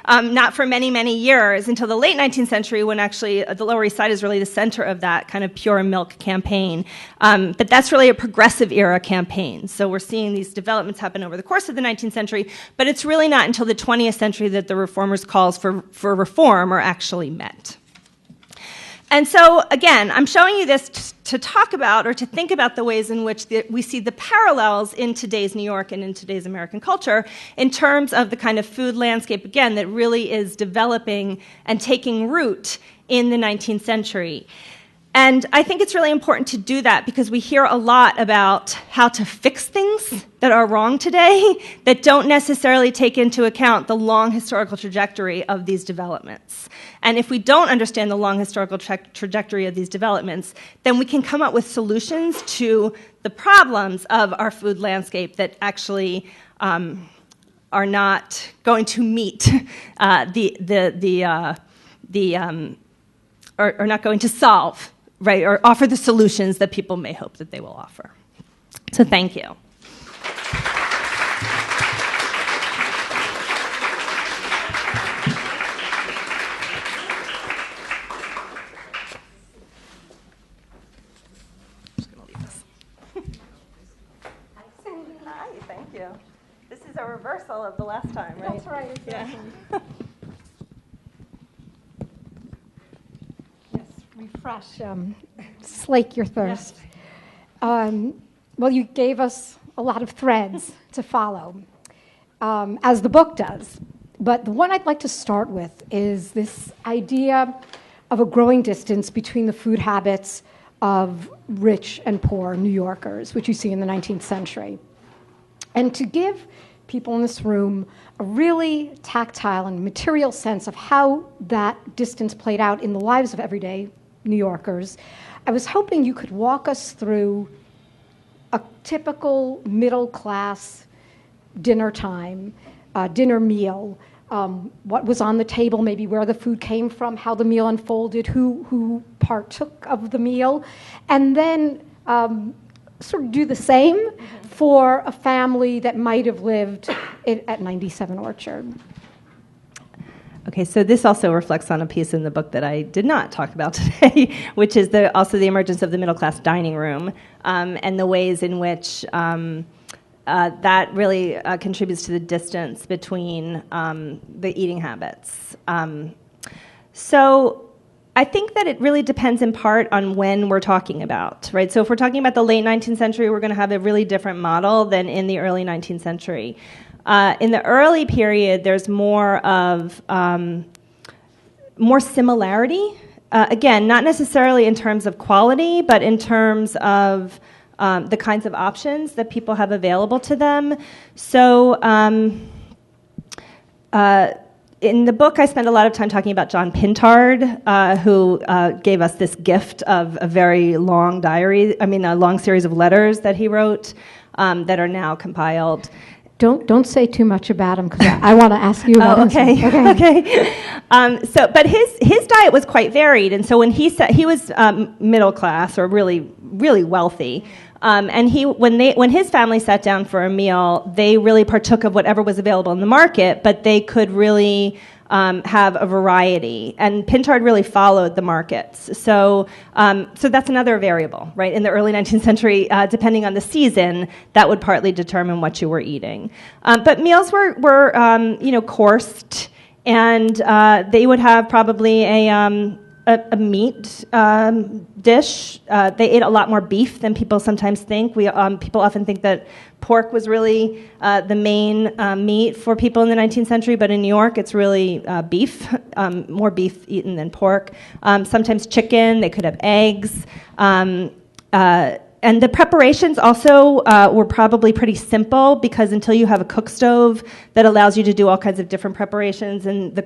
Not for many, many years, until the late 19th century, when actually the Lower East Side is really the center of that kind of pure milk campaign. But that's really a progressive era campaign. So we're seeing these developments happen over the course of the 19th century, but it's really not until the 20th century that the reformers' calls for reform are actually met. And so, again, I'm showing you this to talk about or to think about the ways in which we see the parallels in today's New York and in today's American culture in terms of the kind of food landscape, again, that really is developing and taking root in the 19th century. And I think it's really important to do that because we hear a lot about how to fix things that are wrong today that don't necessarily take into account the long historical trajectory of these developments. And if we don't understand the long historical trajectory of these developments, then we can come up with solutions to the problems of our food landscape that actually are not going to meet are not going to solve, right, or offer the solutions that people may hope that they will offer. So thank you. Thank you. This is a reversal of the last time, right? That's right. Exactly. Yeah. Refresh, slake your thirst. Yes. Well, you gave us a lot of threads to follow, as the book does. But the one I'd like to start with is this idea of a growing distance between the food habits of rich and poor New Yorkers, which you see in the 19th century. And to give people in this room a really tactile and material sense of how that distance played out in the lives of everyday New Yorkers, I was hoping you could walk us through a typical middle-class dinner time, dinner meal, what was on the table, maybe where the food came from, how the meal unfolded, who partook of the meal, and then sort of do the same for a family that might have lived at 97 Orchard. Okay, so this also reflects on a piece in the book that I did not talk about today, which is also the emergence of the middle-class dining room and the ways in which that really contributes to the distance between the eating habits. So I think that it really depends in part on when we're talking about, right? So if we're talking about the late 19th century, we're going to have a really different model than in the early 19th century. In the early period, there's more of more similarity. Again, not necessarily in terms of quality, but in terms of the kinds of options that people have available to them. So in the book, I spend a lot of time talking about John Pintard, who gave us this gift of a very long a long series of letters that he wrote that are now compiled. Don't say too much about him, because I want to ask you about him. Okay. But his diet was quite varied, and so when he said he was middle class or really really wealthy, and when his family sat down for a meal, they really partook of whatever was available in the market, but they could really have a variety, and Pintard really followed the markets. So that's another variable, right? In the early 19th century, depending on the season, that would partly determine what you were eating. But meals were coursed, and they would have probably a meat dish. They ate a lot more beef than people sometimes think. People often think that pork was really the main meat for people in the 19th century, but in New York, it's really beef, more beef eaten than pork. Sometimes chicken. They could have eggs. And the preparations also were probably pretty simple, because until you have a cook stove that allows you to do all kinds of different preparations, and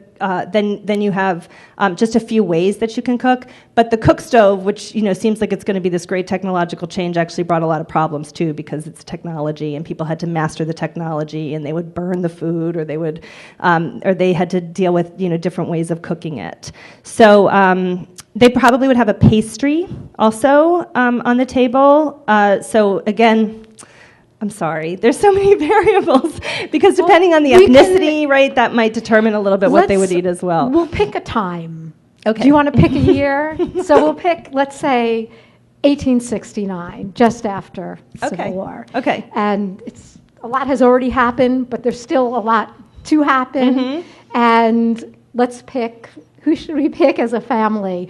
then you have just a few ways that you can cook. But the cook stove, which seems like it's going to be this great technological change, actually brought a lot of problems too, because it's technology and people had to master the technology, and they would burn the food, or they had to deal with different ways of cooking it. So they probably would have a pastry also on the table. So again, I'm sorry, there's so many variables, because depending on the ethnicity, right, that might determine a little bit what they would eat as well. We'll pick a time. Okay. Do you want to pick a year? So we'll pick, let's say, 1869, just after Civil War. Okay. And a lot has already happened, but there's still a lot to happen. Mm-hmm. And let's pick, who should we pick as a family?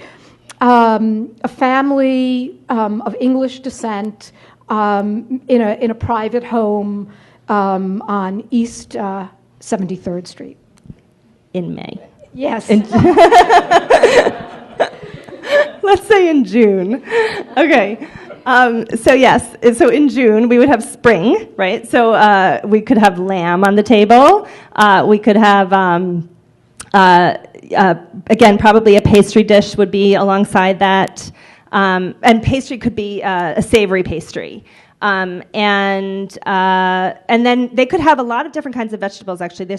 A family of English descent in a private home on East 73rd Street. In May. Yes. Let's say in June. Okay. So in June we would have spring, right? So we could have lamb on the table. We could have again, probably a pastry dish would be alongside that, and pastry could be a savory pastry, and then they could have a lot of different kinds of vegetables. Actually, they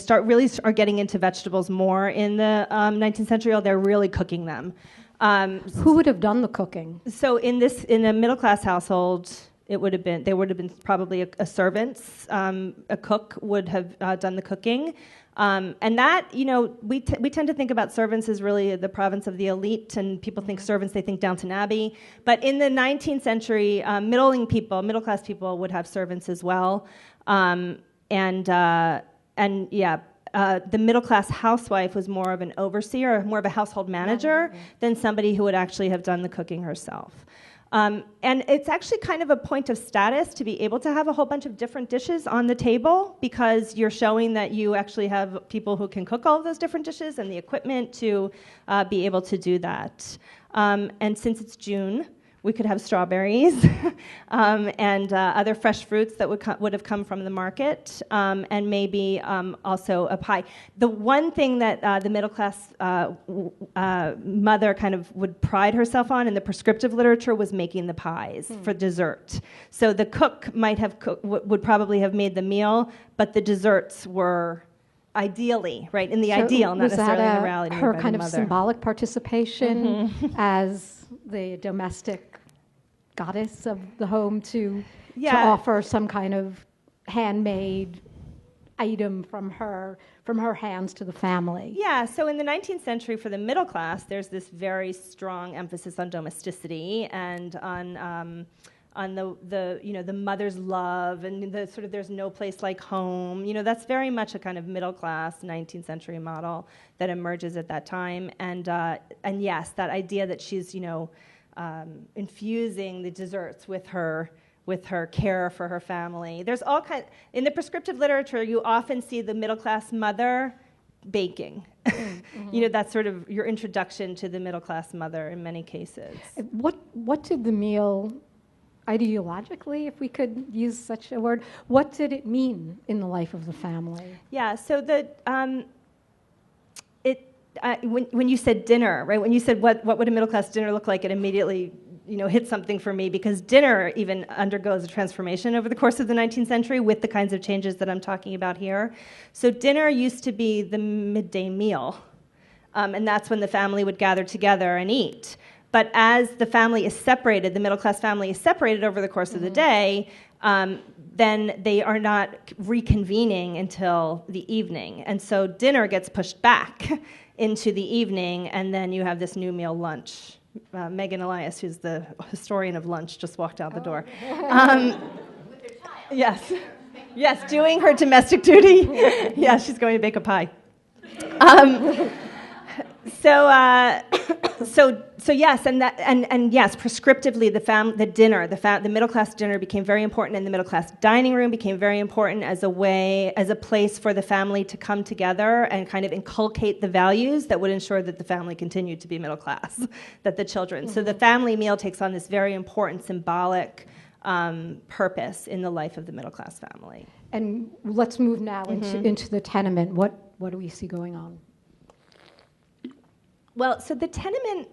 are getting into vegetables more in the 19th century. They're really cooking them. Who would have done the cooking? So in a middle class household, there would have been probably a servant, a cook would have done the cooking. And that, we tend to think about servants as really the province of the elite, and people think servants, they think Downton Abbey. But in the 19th century, middle-class people would have servants as well. The middle-class housewife was more of an overseer, more of a household manager than somebody who would actually have done the cooking herself. And it's actually kind of a point of status to be able to have a whole bunch of different dishes on the table, because you're showing that you actually have people who can cook all of those different dishes and the equipment to be able to do that. And since it's June, we could have strawberries and other fresh fruits that would have come from the market, and maybe also a pie. The one thing that the middle-class mother kind of would pride herself on in the prescriptive literature was making the pies for dessert. So the cook would probably have made the meal, but the desserts were ideally, right, in the ideal, not necessarily in the reality. Her kind of symbolic participation as the domestic goddess of the home to offer some kind of handmade item from her hands to the family. Yeah, so in the 19th century for the middle class, there's this very strong emphasis on domesticity and on the mother's love and the sort of there's no place like home. That's very much a kind of middle class 19th century model that emerges at that time. And yes, that idea that she's infusing the desserts with her care for her family. There's all kind in the prescriptive literature. You often see the middle class mother baking. That's sort of your introduction to the middle class mother in many cases. What did the meal, ideologically, if we could use such a word, what did it mean in the life of the family? Yeah. So when you said dinner, right? When you said what would a middle class dinner look like, it immediately hit something for me, because dinner even undergoes a transformation over the course of the 19th century with the kinds of changes that I'm talking about here. So dinner used to be the midday meal, and that's when the family would gather together and eat. But as the family is separated, the middle class family is separated over the course of the day, then they are not reconvening until the evening. And so dinner gets pushed back into the evening, and then you have this new meal, lunch. Megan Elias, who's the historian of lunch, just walked out the door. Yes, doing her domestic duty. Yeah, she's going to bake a pie. So yes, and yes, prescriptively, the middle class dinner became very important, and the middle class dining room became very important as a place for the family to come together and kind of inculcate the values that would ensure that the family continued to be middle class, that the children. So the family meal takes on this very important symbolic purpose in the life of the middle class family. And let's move now into the tenement. What do we see going on? Well, so the tenement,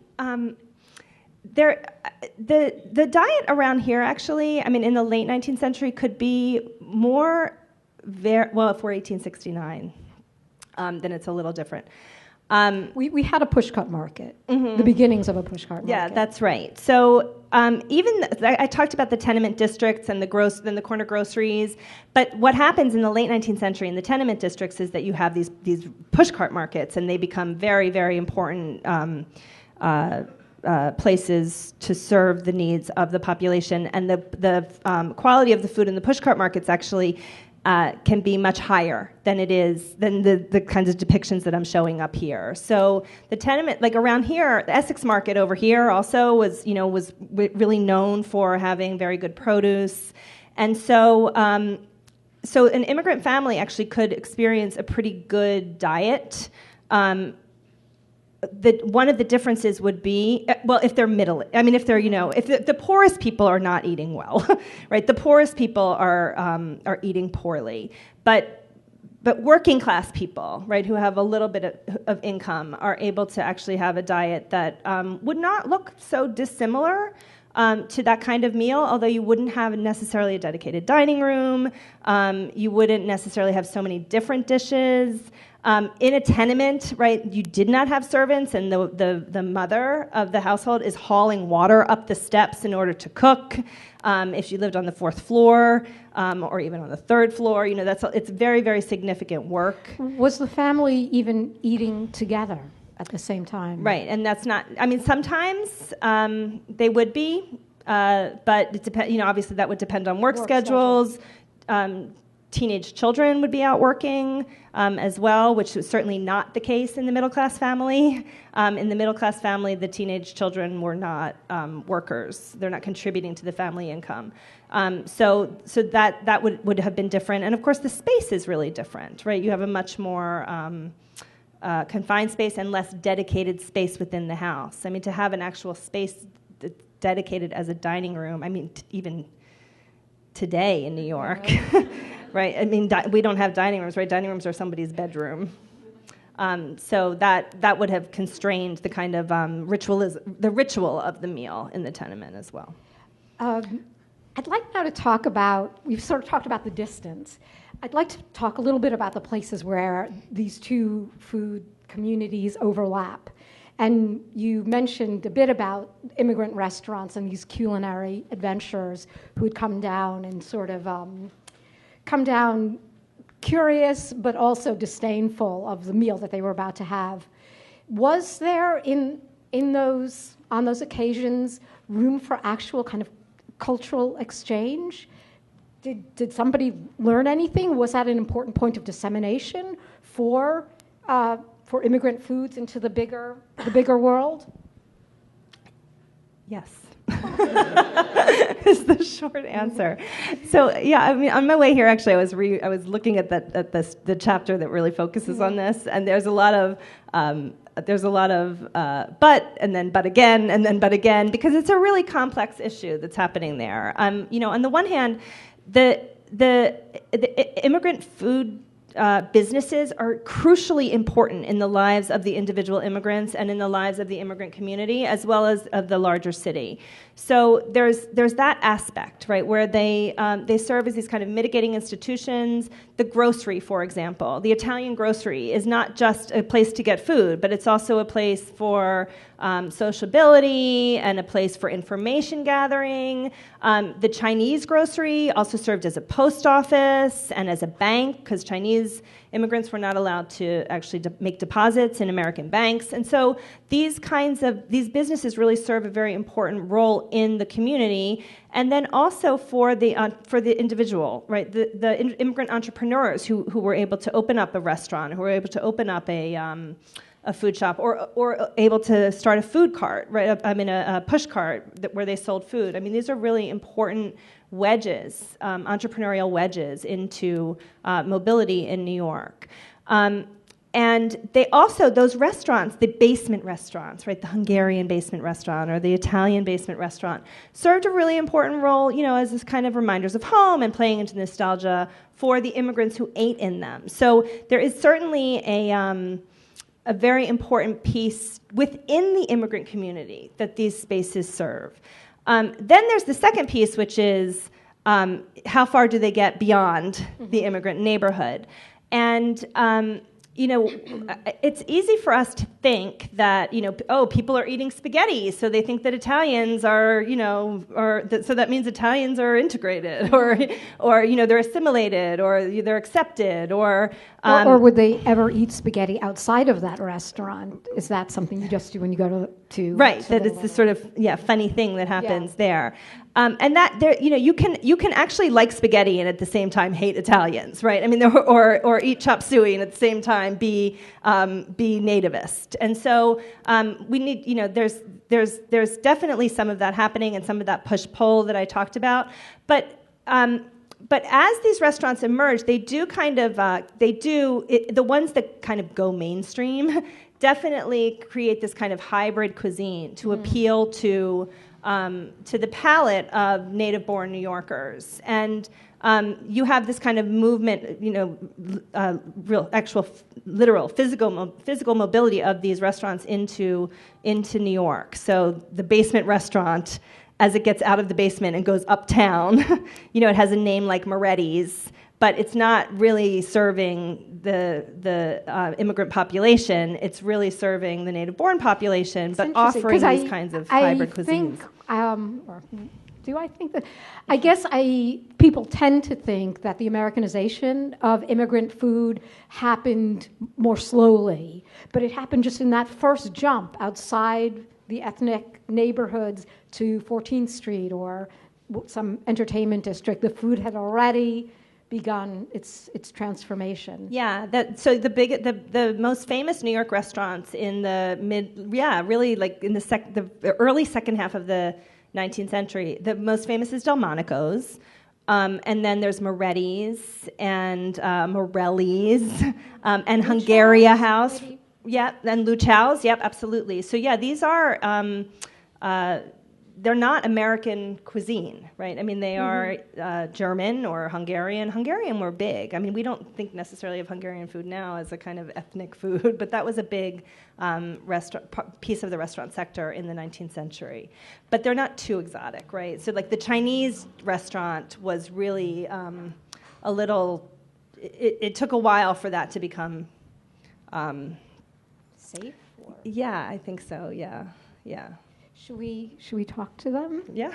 the diet around here actually, in the late 19th century could be more, if we're 1869, then it's a little different. We had a Pushcart Market, the beginnings of a Pushcart Market. Yeah, that's right. So I talked about the tenement districts and the corner groceries, but what happens in the late 19th century in the tenement districts is that you have these Pushcart Markets, and they become very, very important places to serve the needs of the population, and the quality of the food in the Pushcart Markets actually can be much higher than the kinds of depictions that I'm showing up here. So the tenement, like around here, the Essex Market over here also was really known for having very good produce, and so an immigrant family actually could experience a pretty good diet. One of the differences would be, if they're if the poorest people are not eating well, right? The poorest people are eating poorly, but working class people, right, who have a little bit of income are able to actually have a diet that would not look so dissimilar to that kind of meal, although you wouldn't have necessarily a dedicated dining room, you wouldn't necessarily have so many different dishes. In a tenement, right, you did not have servants, and the mother of the household is hauling water up the steps in order to cook. If she lived on the 4th floor, or even on the 3rd floor, it's very, very significant work. Was the family even eating together at the same time? Right, and that's not. Sometimes they would be, but it depends. Obviously that would depend on work schedules. Teenage children would be out working as well, which was certainly not the case in the middle-class family. In the middle-class family, the teenage children were not workers. They're not contributing to the family income. So that would have been different. And of course, the space is really different, right? You have a much more confined space and less dedicated space within the house. I mean, to have an actual space that's dedicated as a dining room, I mean, even today in New York, right? I mean, we don't have dining rooms, right? Dining rooms are somebody's bedroom. So that would have constrained the kind of the ritual of the meal in the tenement as well. I'd like now to talk about, we've sort of talked about the distance. I'd like to talk a little bit about the places where these two food communities overlap. And you mentioned a bit about immigrant restaurants and these culinary adventurers who would come down and sort of come down curious but also disdainful of the meal that they were about to have. Was there on those occasions room for actual kind of cultural exchange? Did somebody learn anything? Was that an important point of dissemination for immigrant foods into the bigger world? Yes. Is the short answer. So yeah, I mean, on my way here, actually, I was looking at the chapter that really focuses on this, and there's a lot of but, and then but again, and then but again, because it's a really complex issue that's happening there. On the one hand, the immigrant food businesses are crucially important in the lives of the individual immigrants and in the lives of the immigrant community, as well as of the larger city. So there's that aspect, right, where they serve as these kind of mitigating institutions. The grocery, for example, the Italian grocery is not just a place to get food, but it's also a place for sociability and a place for information gathering. The Chinese grocery also served as a post office and as a bank, because Chinese immigrants were not allowed to actually make deposits in American banks. And so these businesses really serve a very important role in the community, and then also for the individual, right? The immigrant entrepreneurs who were able to open up a restaurant, who were able to open up a food shop, or able to start a food cart, right? A push cart where they sold food. I mean, these are really important wedges, entrepreneurial wedges into mobility in New York. And they also, those restaurants, the basement restaurants, right, the Hungarian basement restaurant or the Italian basement restaurant, served a really important role, as this kind of reminders of home and playing into nostalgia for the immigrants who ate in them. So there is certainly a very important piece within the immigrant community that these spaces serve. Then there's the second piece, which is how far do they get beyond the immigrant neighborhood? And it's easy for us to think that, people are eating spaghetti, so they think that Italians are, so that means Italians are integrated, or they're assimilated, or they're accepted, or would they ever eat spaghetti outside of that restaurant? Is that something you just do when you go to right? That it's this sort of funny thing that happens there. And that there, you can actually like spaghetti and at the same time hate Italians, right? I mean, or eat chop suey and at the same time be nativist. And so we need, there's definitely some of that happening and some of that push pull that I talked about. But as these restaurants emerge, they do kind of the ones that kind of go mainstream definitely create this kind of hybrid cuisine to appeal to the palate of native-born New Yorkers. And you have this kind of movement, real, actual, literal, physical mobility of these restaurants into New York. So the basement restaurant, as it gets out of the basement and goes uptown, it has a name like Moretti's, but it's not really serving the immigrant population. It's really serving the native-born population, but offering these kinds of hybrid cuisines. Do I think that? I guess people tend to think that the Americanization of immigrant food happened more slowly, but it happened just in that first jump outside the ethnic neighborhoods to 14th Street or some entertainment district. The food had already begun its transformation. Yeah, so the most famous New York restaurants in the really like in the early second half of the 19th century. The most famous is Delmonicos, and then there's Moretti's and Morelli's and Hungaria House. Maybe? Yeah, and Luchow's. Yep, absolutely. So yeah, these are. They're not American cuisine, right? I mean, they are German or Hungarian. Hungarian were big. I mean, we don't think necessarily of Hungarian food now as a kind of ethnic food, but that was a big piece of the restaurant sector in the 19th century. But they're not too exotic, right? So like the Chinese restaurant was really a little, it took a while for that to become Safe? Or? Yeah, I think so, yeah. Should we talk to them? Yeah.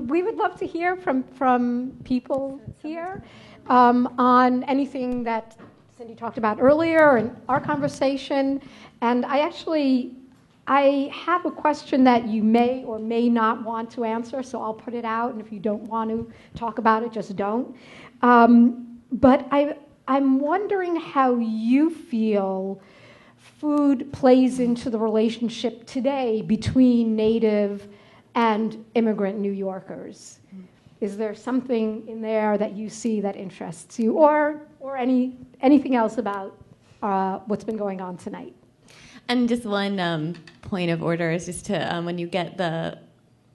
We would love to hear from people here on anything that Cindy talked about earlier in our conversation. And I have a question that you may or may not want to answer, so I'll put it out. And if you don't want to talk about it, just don't. But I'm wondering how you feel food plays into the relationship today between native and immigrant New Yorkers. Is there something in there that you see that interests you, or anything else about what's been going on tonight? And just one point of order is just to, when you get the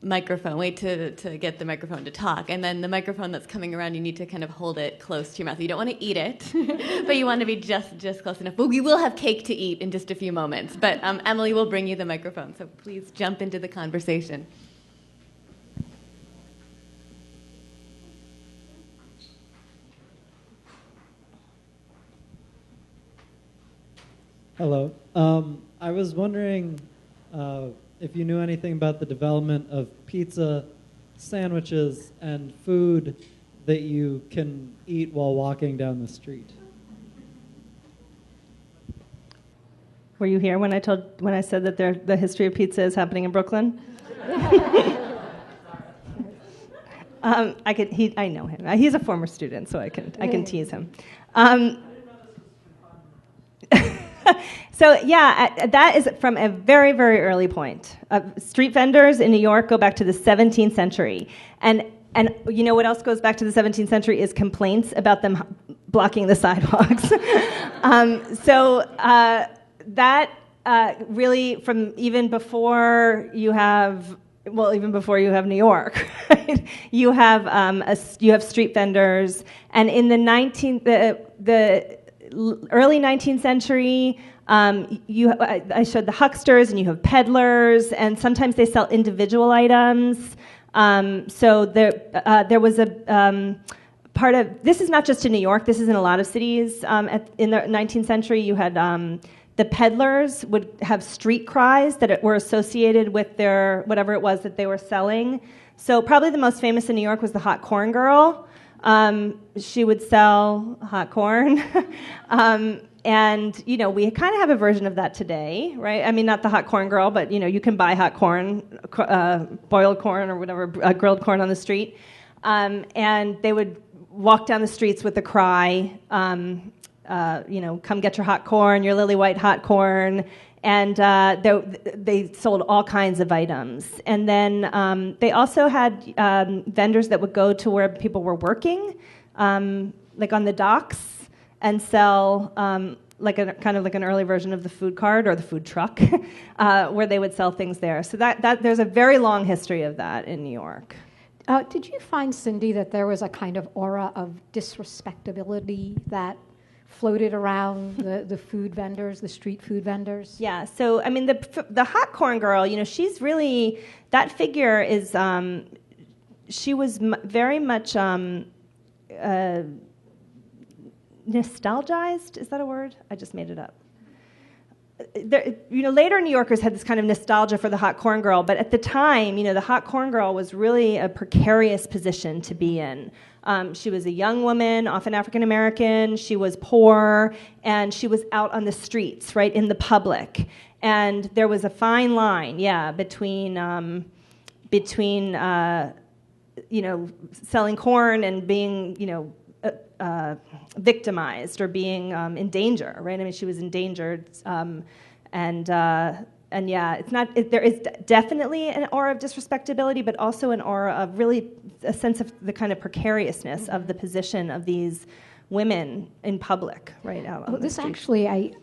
microphone, wait to get the microphone to talk, and then the microphone that's coming around, you need to kind of hold it close to your mouth. You don't want to eat it, but you want to be just close enough. But we will have cake to eat in just a few moments. But Emily will bring you the microphone, so please jump into the conversation. Hello. I was wondering if you knew anything about the development of pizza, sandwiches, and food that you can eat while walking down the street. Were you here when I said that the history of pizza is happening in Brooklyn? I know him. He's a former student, so I can tease him. So yeah, that is from a very, very early point. Street vendors in New York go back to the 17th century. And you know what else goes back to the 17th century is complaints about them blocking the sidewalks. That really, from even before you have New York, right? You have street vendors, and in the early 19th century, I showed the hucksters, and you have peddlers, and sometimes they sell individual items. So there was a part of this is not just in New York. This is in a lot of cities. In the 19th century, you had the peddlers would have street cries that were associated with their whatever it was that they were selling. So probably the most famous in New York was the hot corn girl. She would sell hot corn. And, we kind of have a version of that today, right? I mean, not the hot corn girl, but, you can buy hot corn, boiled corn or whatever, grilled corn on the street. And they would walk down the streets with a cry, come get your hot corn, your lily white hot corn. And they sold all kinds of items. And then they also had vendors that would go to where people were working, like on the docks, and sell kind of like an early version of the food cart or the food truck, where they would sell things there. So that there's a very long history of that in New York. Did you find, Cindy, that there was a kind of aura of disrespectability that floated around the food vendors, the street food vendors? Yeah. So I mean, the hot corn girl, she's really, that figure is, she was very much nostalgized. Is that a word? I just made it up. Later New Yorkers had this kind of nostalgia for the hot corn girl, but at the time, the hot corn girl was really a precarious position to be in. She was a young woman, often African American. She was poor, and she was out on the streets, right, in the public. And there was a fine line, between selling corn and being, victimized or being in danger, right? I mean, she was endangered, and yeah, it's not. There is definitely an aura of disrespectability, but also an aura of really a sense of the kind of precariousness of the position of these women in public, right out on the street. Actually,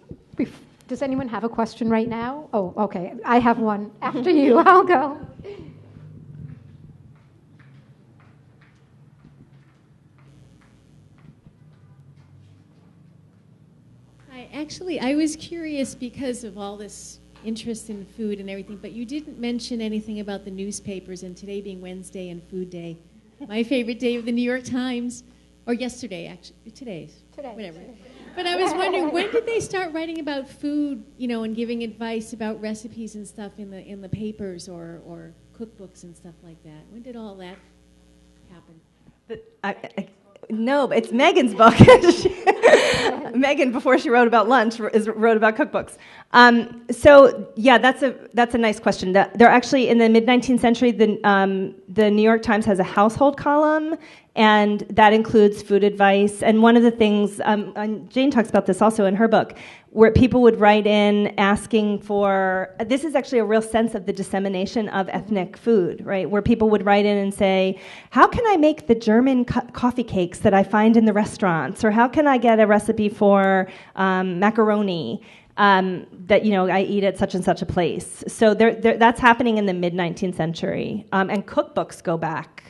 does anyone have a question right now? Oh, okay. I have one after you. I'll go. I was curious because of all this interest in food and everything, but you didn't mention anything about the newspapers, and today being Wednesday and Food Day, my favorite day of the New York Times, or yesterday, actually, today, whatever. But I was wondering, when did they start writing about food, and giving advice about recipes and stuff in the papers or cookbooks and stuff like that? When did all that happen? No, it's Megan's book. Megan, before she wrote about lunch, wrote about cookbooks. So yeah, that's a nice question. They're actually in the mid-19th century. The New York Times has a household column, and that includes food advice. And one of the things, and Jane talks about this also in her book, where people would write in asking for, this is actually a real sense of the dissemination of ethnic food, right? Where people would write in and say, how can I make the German coffee cakes that I find in the restaurants? Or how can I get a recipe for macaroni that I eat at such and such a place? So that's happening in the mid-19th century. And cookbooks go back,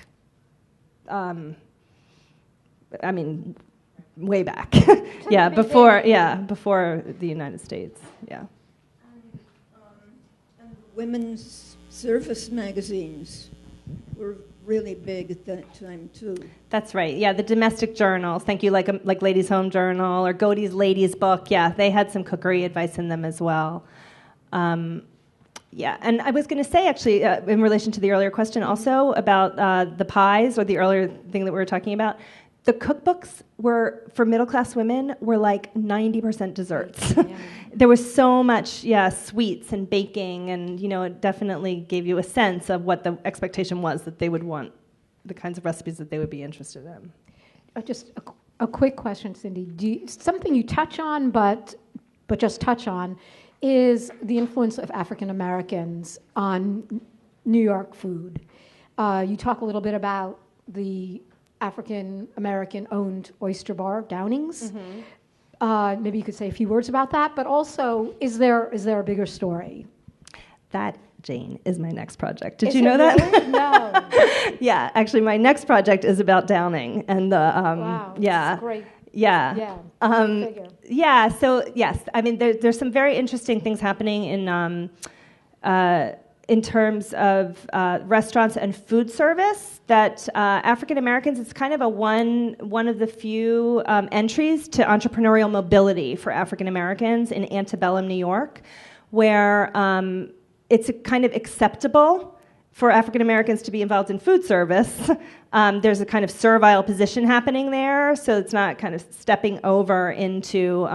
way back. Before the United States. Yeah. And women's service magazines were really big at that time too. That's right. Yeah, the domestic journals. Thank you, like Ladies' Home Journal or Godey's Ladies Book. Yeah, they had some cookery advice in them as well. Yeah, and I was going to say actually, in relation to the earlier question, also about the pies or the earlier thing that we were talking about. The cookbooks for middle-class women were like 90% desserts. Yeah. There was so much, sweets and baking, and it definitely gave you a sense of what the expectation was that they would want, the kinds of recipes that they would be interested in. Just a quick question, Cindy. Something you touch on, but just touch on, is the influence of African Americans on New York food. You talk a little bit about the African American owned oyster bar, Downing's. Mm-hmm. Maybe you could say a few words about that, but also, is there a bigger story? That, Jane, is my next project. Did you know that? Really? No. Yeah, actually, my next project is about Downing and the wow, that's great. Yeah. Yeah. So yes, I mean there's some very interesting things happening in terms of restaurants and food service that African Americans, it's kind of one of the few entries to entrepreneurial mobility for African Americans in antebellum New York, where it's kind of acceptable for African Americans to be involved in food service. There's a kind of servile position happening there, so it's not kind of stepping over into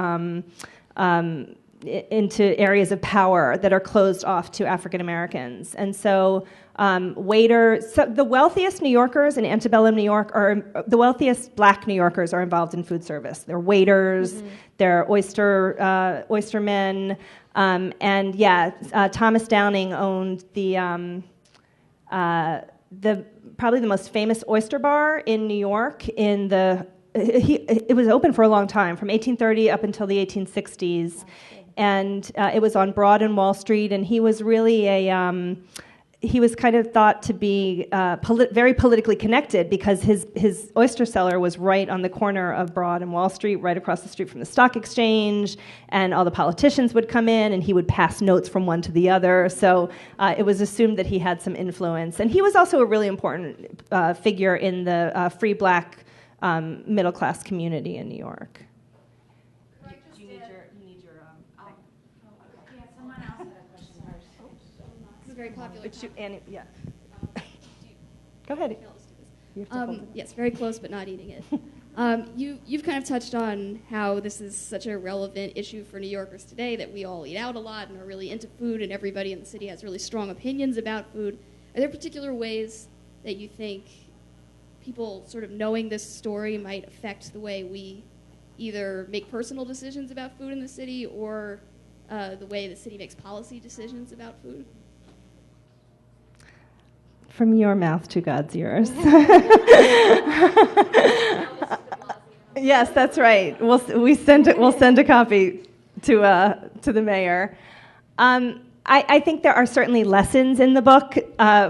areas of power that are closed off to African Americans. And so the wealthiest New Yorkers in antebellum New York the wealthiest black New Yorkers are involved in food service. They're waiters, mm-hmm. They're oystermen, and Thomas Downing owned the probably the most famous oyster bar in New York it was open for a long time, from 1830 up until the 1860s. And it was on Broad and Wall Street, and he was really he was kind of thought to be very politically connected because his oyster cellar was right on the corner of Broad and Wall Street, right across the street from the stock exchange, and all the politicians would come in, and he would pass notes from one to the other. So it was assumed that he had some influence. And he was also a really important figure in the free black middle-class community in New York. Very popular. Yeah. Go ahead. Yes, very close, but not eating it. You've kind of touched on how this is such a relevant issue for New Yorkers today, that we all eat out a lot and are really into food, and everybody in the city has really strong opinions about food. Are there particular ways that you think people sort of knowing this story might affect the way we either make personal decisions about food in the city or the way the city makes policy decisions about food? From your mouth to God's ears. Yes, that's right. We'll send a copy to the mayor. I think there are certainly lessons in the book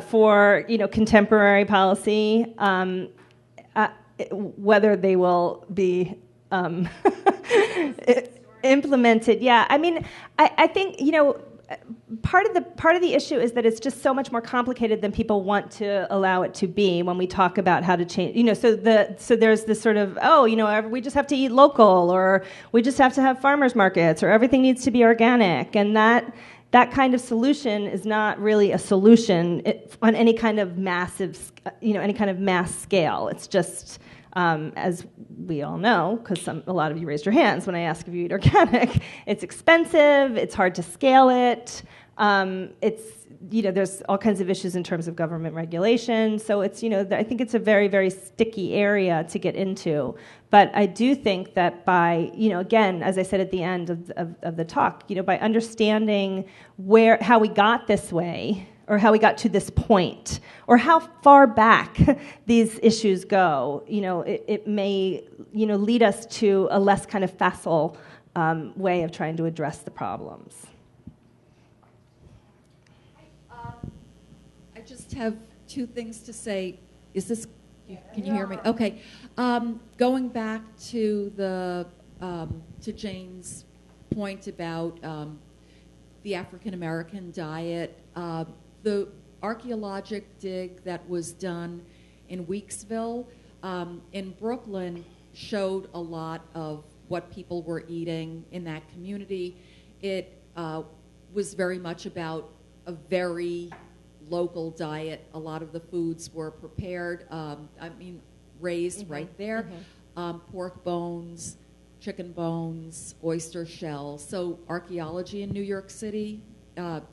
for contemporary policy. Whether they will be implemented, yeah. I mean, I think part of the issue is that it's just so much more complicated than people want to allow it to be when we talk about how to change. So there's this sort of we just have to eat local, or we just have to have farmers markets, or everything needs to be organic, and that kind of solution is not really a solution on any kind of massive, any kind of mass scale. It's just, as we all know, because a lot of you raised your hands when I asked if you eat organic, it's expensive, it's hard to scale it, there's all kinds of issues in terms of government regulation, so it's, I think it's a very, very sticky area to get into. But I do think that by, again, as I said at the end of the talk, by understanding how we got this way, or how we got to this point, or how far back these issues go, it may, lead us to a less kind of facile way of trying to address the problems. I just have two things to say. Can you hear me? Okay. Going back to to Jane's point about the African American diet, the archaeologic dig that was done in Weeksville in Brooklyn showed a lot of what people were eating in that community. It was very much about a very local diet. A lot of the foods were prepared, raised right there. Pork bones, chicken bones, oyster shells. So archaeology in New York City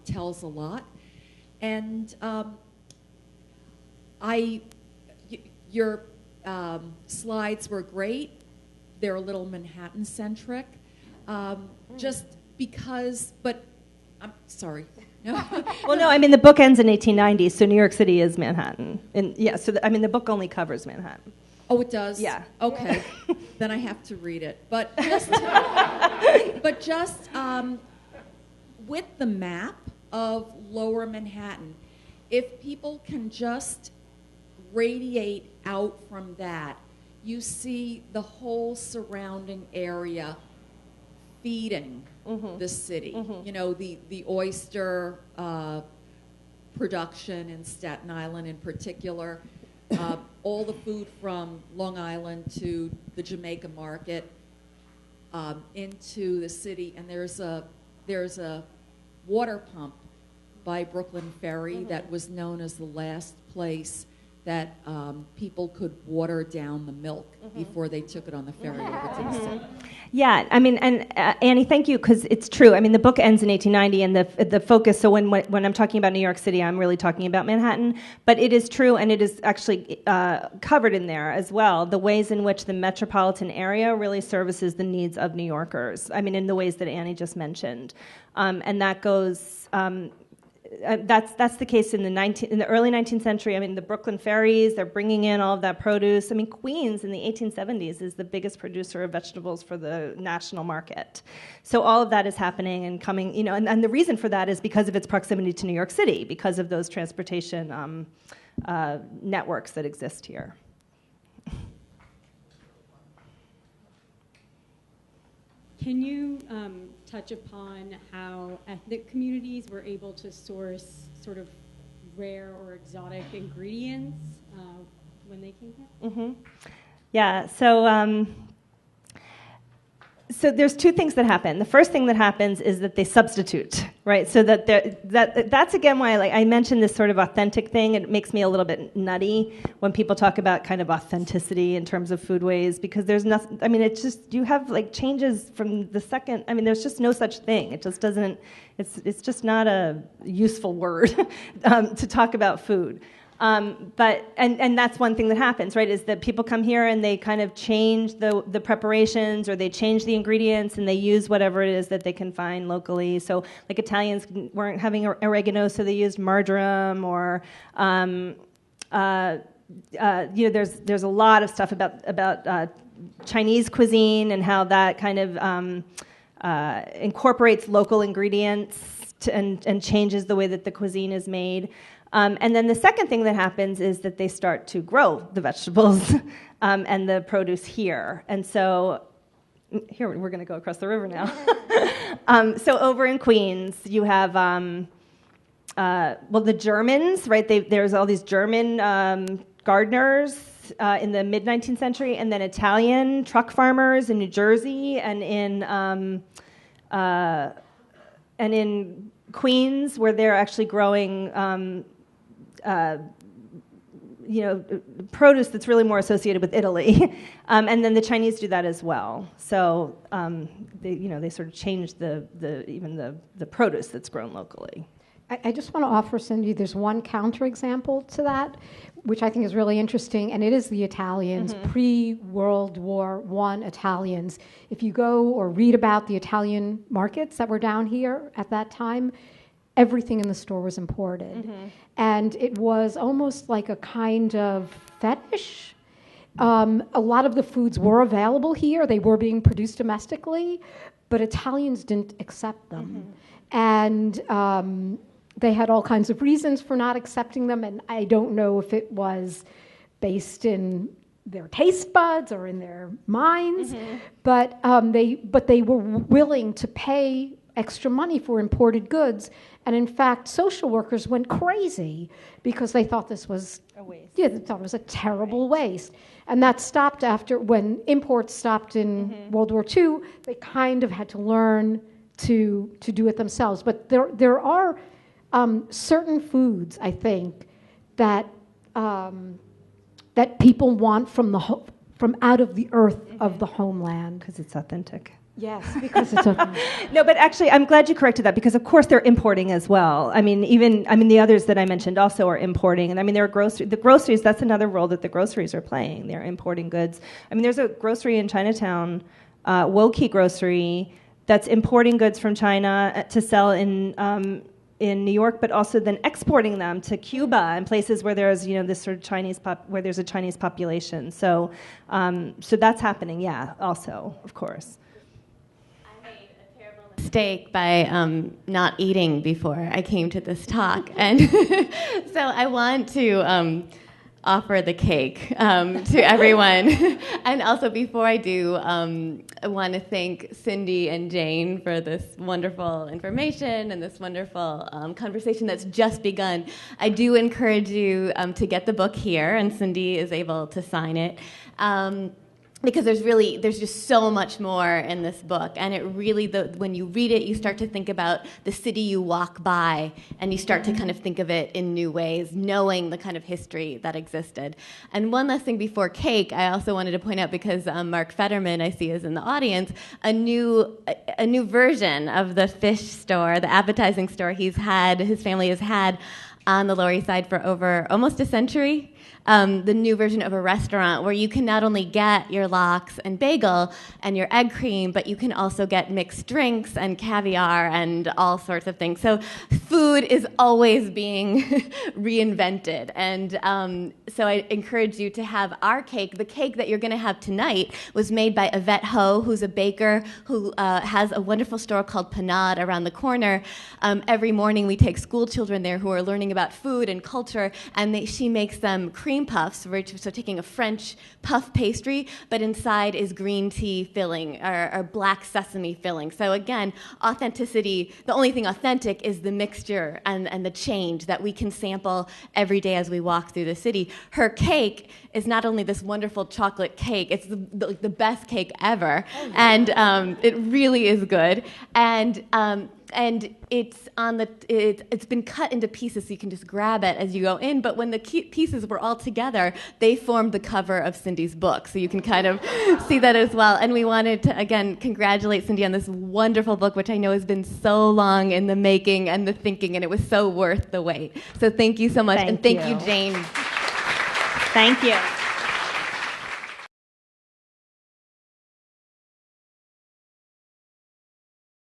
tells a lot. And your slides were great. They're a little Manhattan-centric. Just because, but I'm sorry. No. Well, no, the book ends in 1890, so New York City is Manhattan. And yeah, so the book only covers Manhattan. Oh, it does? Yeah. Okay. Then I have to read it. But just with the map of Lower Manhattan, if people can just radiate out from that, you see the whole surrounding area feeding the city. The oyster production in Staten Island in particular, all the food from Long Island to the Jamaica market into the city, and there's a water pump by Brooklyn Ferry that was known as the last place that people could water down the milk before they took it on the ferry over to the city. Yeah, and Annie, thank you, because it's true. The book ends in 1890, and the focus, so when I'm talking about New York City, I'm really talking about Manhattan, but it is true, and it is actually covered in there as well, the ways in which the metropolitan area really services the needs of New Yorkers, in the ways that Annie just mentioned. And that goes... that's the case in the early 19th century. The Brooklyn ferries, they're bringing in all of that produce. Queens in the 1870s is the biggest producer of vegetables for the national market. So all of that is happening and coming, and the reason for that is because of its proximity to New York City, because of those transportation networks that exist here. Can you touch upon how ethnic communities were able to source sort of rare or exotic ingredients when they came here? Yeah, so there's two things that happen. The first thing that happens is that they substitute, right? So that's again why I mentioned this sort of authentic thing. It makes me a little bit nutty when people talk about kind of authenticity in terms of foodways, because there's nothing. It's just you have changes from the second. There's just no such thing. It just doesn't. It's just not a useful word to talk about food. But that's one thing that happens, right? Is that people come here and they kind of change the preparations, or they change the ingredients, and they use whatever it is that they can find locally. So, like, Italians weren't having oregano, so they used marjoram. Or there's a lot of stuff about Chinese cuisine and how that kind of incorporates local ingredients and changes the way that the cuisine is made. And then the second thing that happens is that they start to grow the vegetables and the produce here. And so here, we're going to go across the river now. So over in Queens, you have, the Germans, right? There's all these German gardeners in the mid-19th century, and then Italian truck farmers in New Jersey and in Queens, where they're actually growing produce that's really more associated with Italy, and then the Chinese do that as well. So they sort of change the produce that's grown locally. I just want to offer, Cindy, there's one counterexample to that, which I think is really interesting, and it is the Italians, pre-World War I Italians. If you go or read about the Italian markets that were down here at that time, everything in the store was imported. And it was almost like a kind of fetish. A lot of the foods were available here. They were being produced domestically, but Italians didn't accept them. And they had all kinds of reasons for not accepting them, and I don't know if it was based in their taste buds or in their minds, but they were willing to pay extra money for imported goods. And in fact, social workers went crazy because they thought this was a waste. Yeah, they thought it was a terrible waste. And that stopped when imports stopped in World War II. They kind of had to learn to do it themselves. But there are certain foods, I think, that people want from out of the earth of the homeland, because it's authentic. Yes, because it's authentic. No, but actually, I'm glad you corrected that, because of course they're importing as well. The others that I mentioned also are importing, and there are the groceries. That's another role that the groceries are playing. They're importing goods. There's a grocery in Chinatown, Woki Grocery, that's importing goods from China to sell in New York, but also then exporting them to Cuba and places where there's this sort of where there's a Chinese population. So that's happening, yeah, also, of course. Mistake by not eating before I came to this talk, and so I want to offer the cake to everyone. And also, before I do, I want to thank Cindy and Jane for this wonderful information and this wonderful conversation that's just begun. I do encourage you to get the book here, and Cindy is able to sign it. Because there's just so much more in this book, and it really, when you read it, you start to think about the city you walk by, and you start to kind of think of it in new ways, knowing the kind of history that existed. And one last thing before cake, I also wanted to point out, because Mark Fetterman, I see, is in the audience, a new version of the fish store, the appetizing store his family has had on the Lower East Side for over almost a century. The new version of a restaurant where you can not only get your lox and bagel and your egg cream, but you can also get mixed drinks and caviar and all sorts of things. So food is always being reinvented. And so I encourage you to have our cake. The cake that you're going to have tonight was made by Yvette Ho, who's a baker who has a wonderful store called Panade around the corner. Every morning we take school children there who are learning about food and culture, and she makes them cream puffs, so taking a French puff pastry, but inside is green tea filling or black sesame filling. So again, authenticity, the only thing authentic is the mixture and the change that we can sample every day as we walk through the city. Her cake is not only this wonderful chocolate cake, it's the best cake ever, and it really is good. And and it's been cut into pieces so you can just grab it as you go in. But when the pieces were all together, they formed the cover of Cindy's book. So you can kind of see that as well. And we wanted to, again, congratulate Cindy on this wonderful book, which I know has been so long in the making and the thinking, and it was so worth the wait. So thank you so much. And thank you, Jane. Thank you.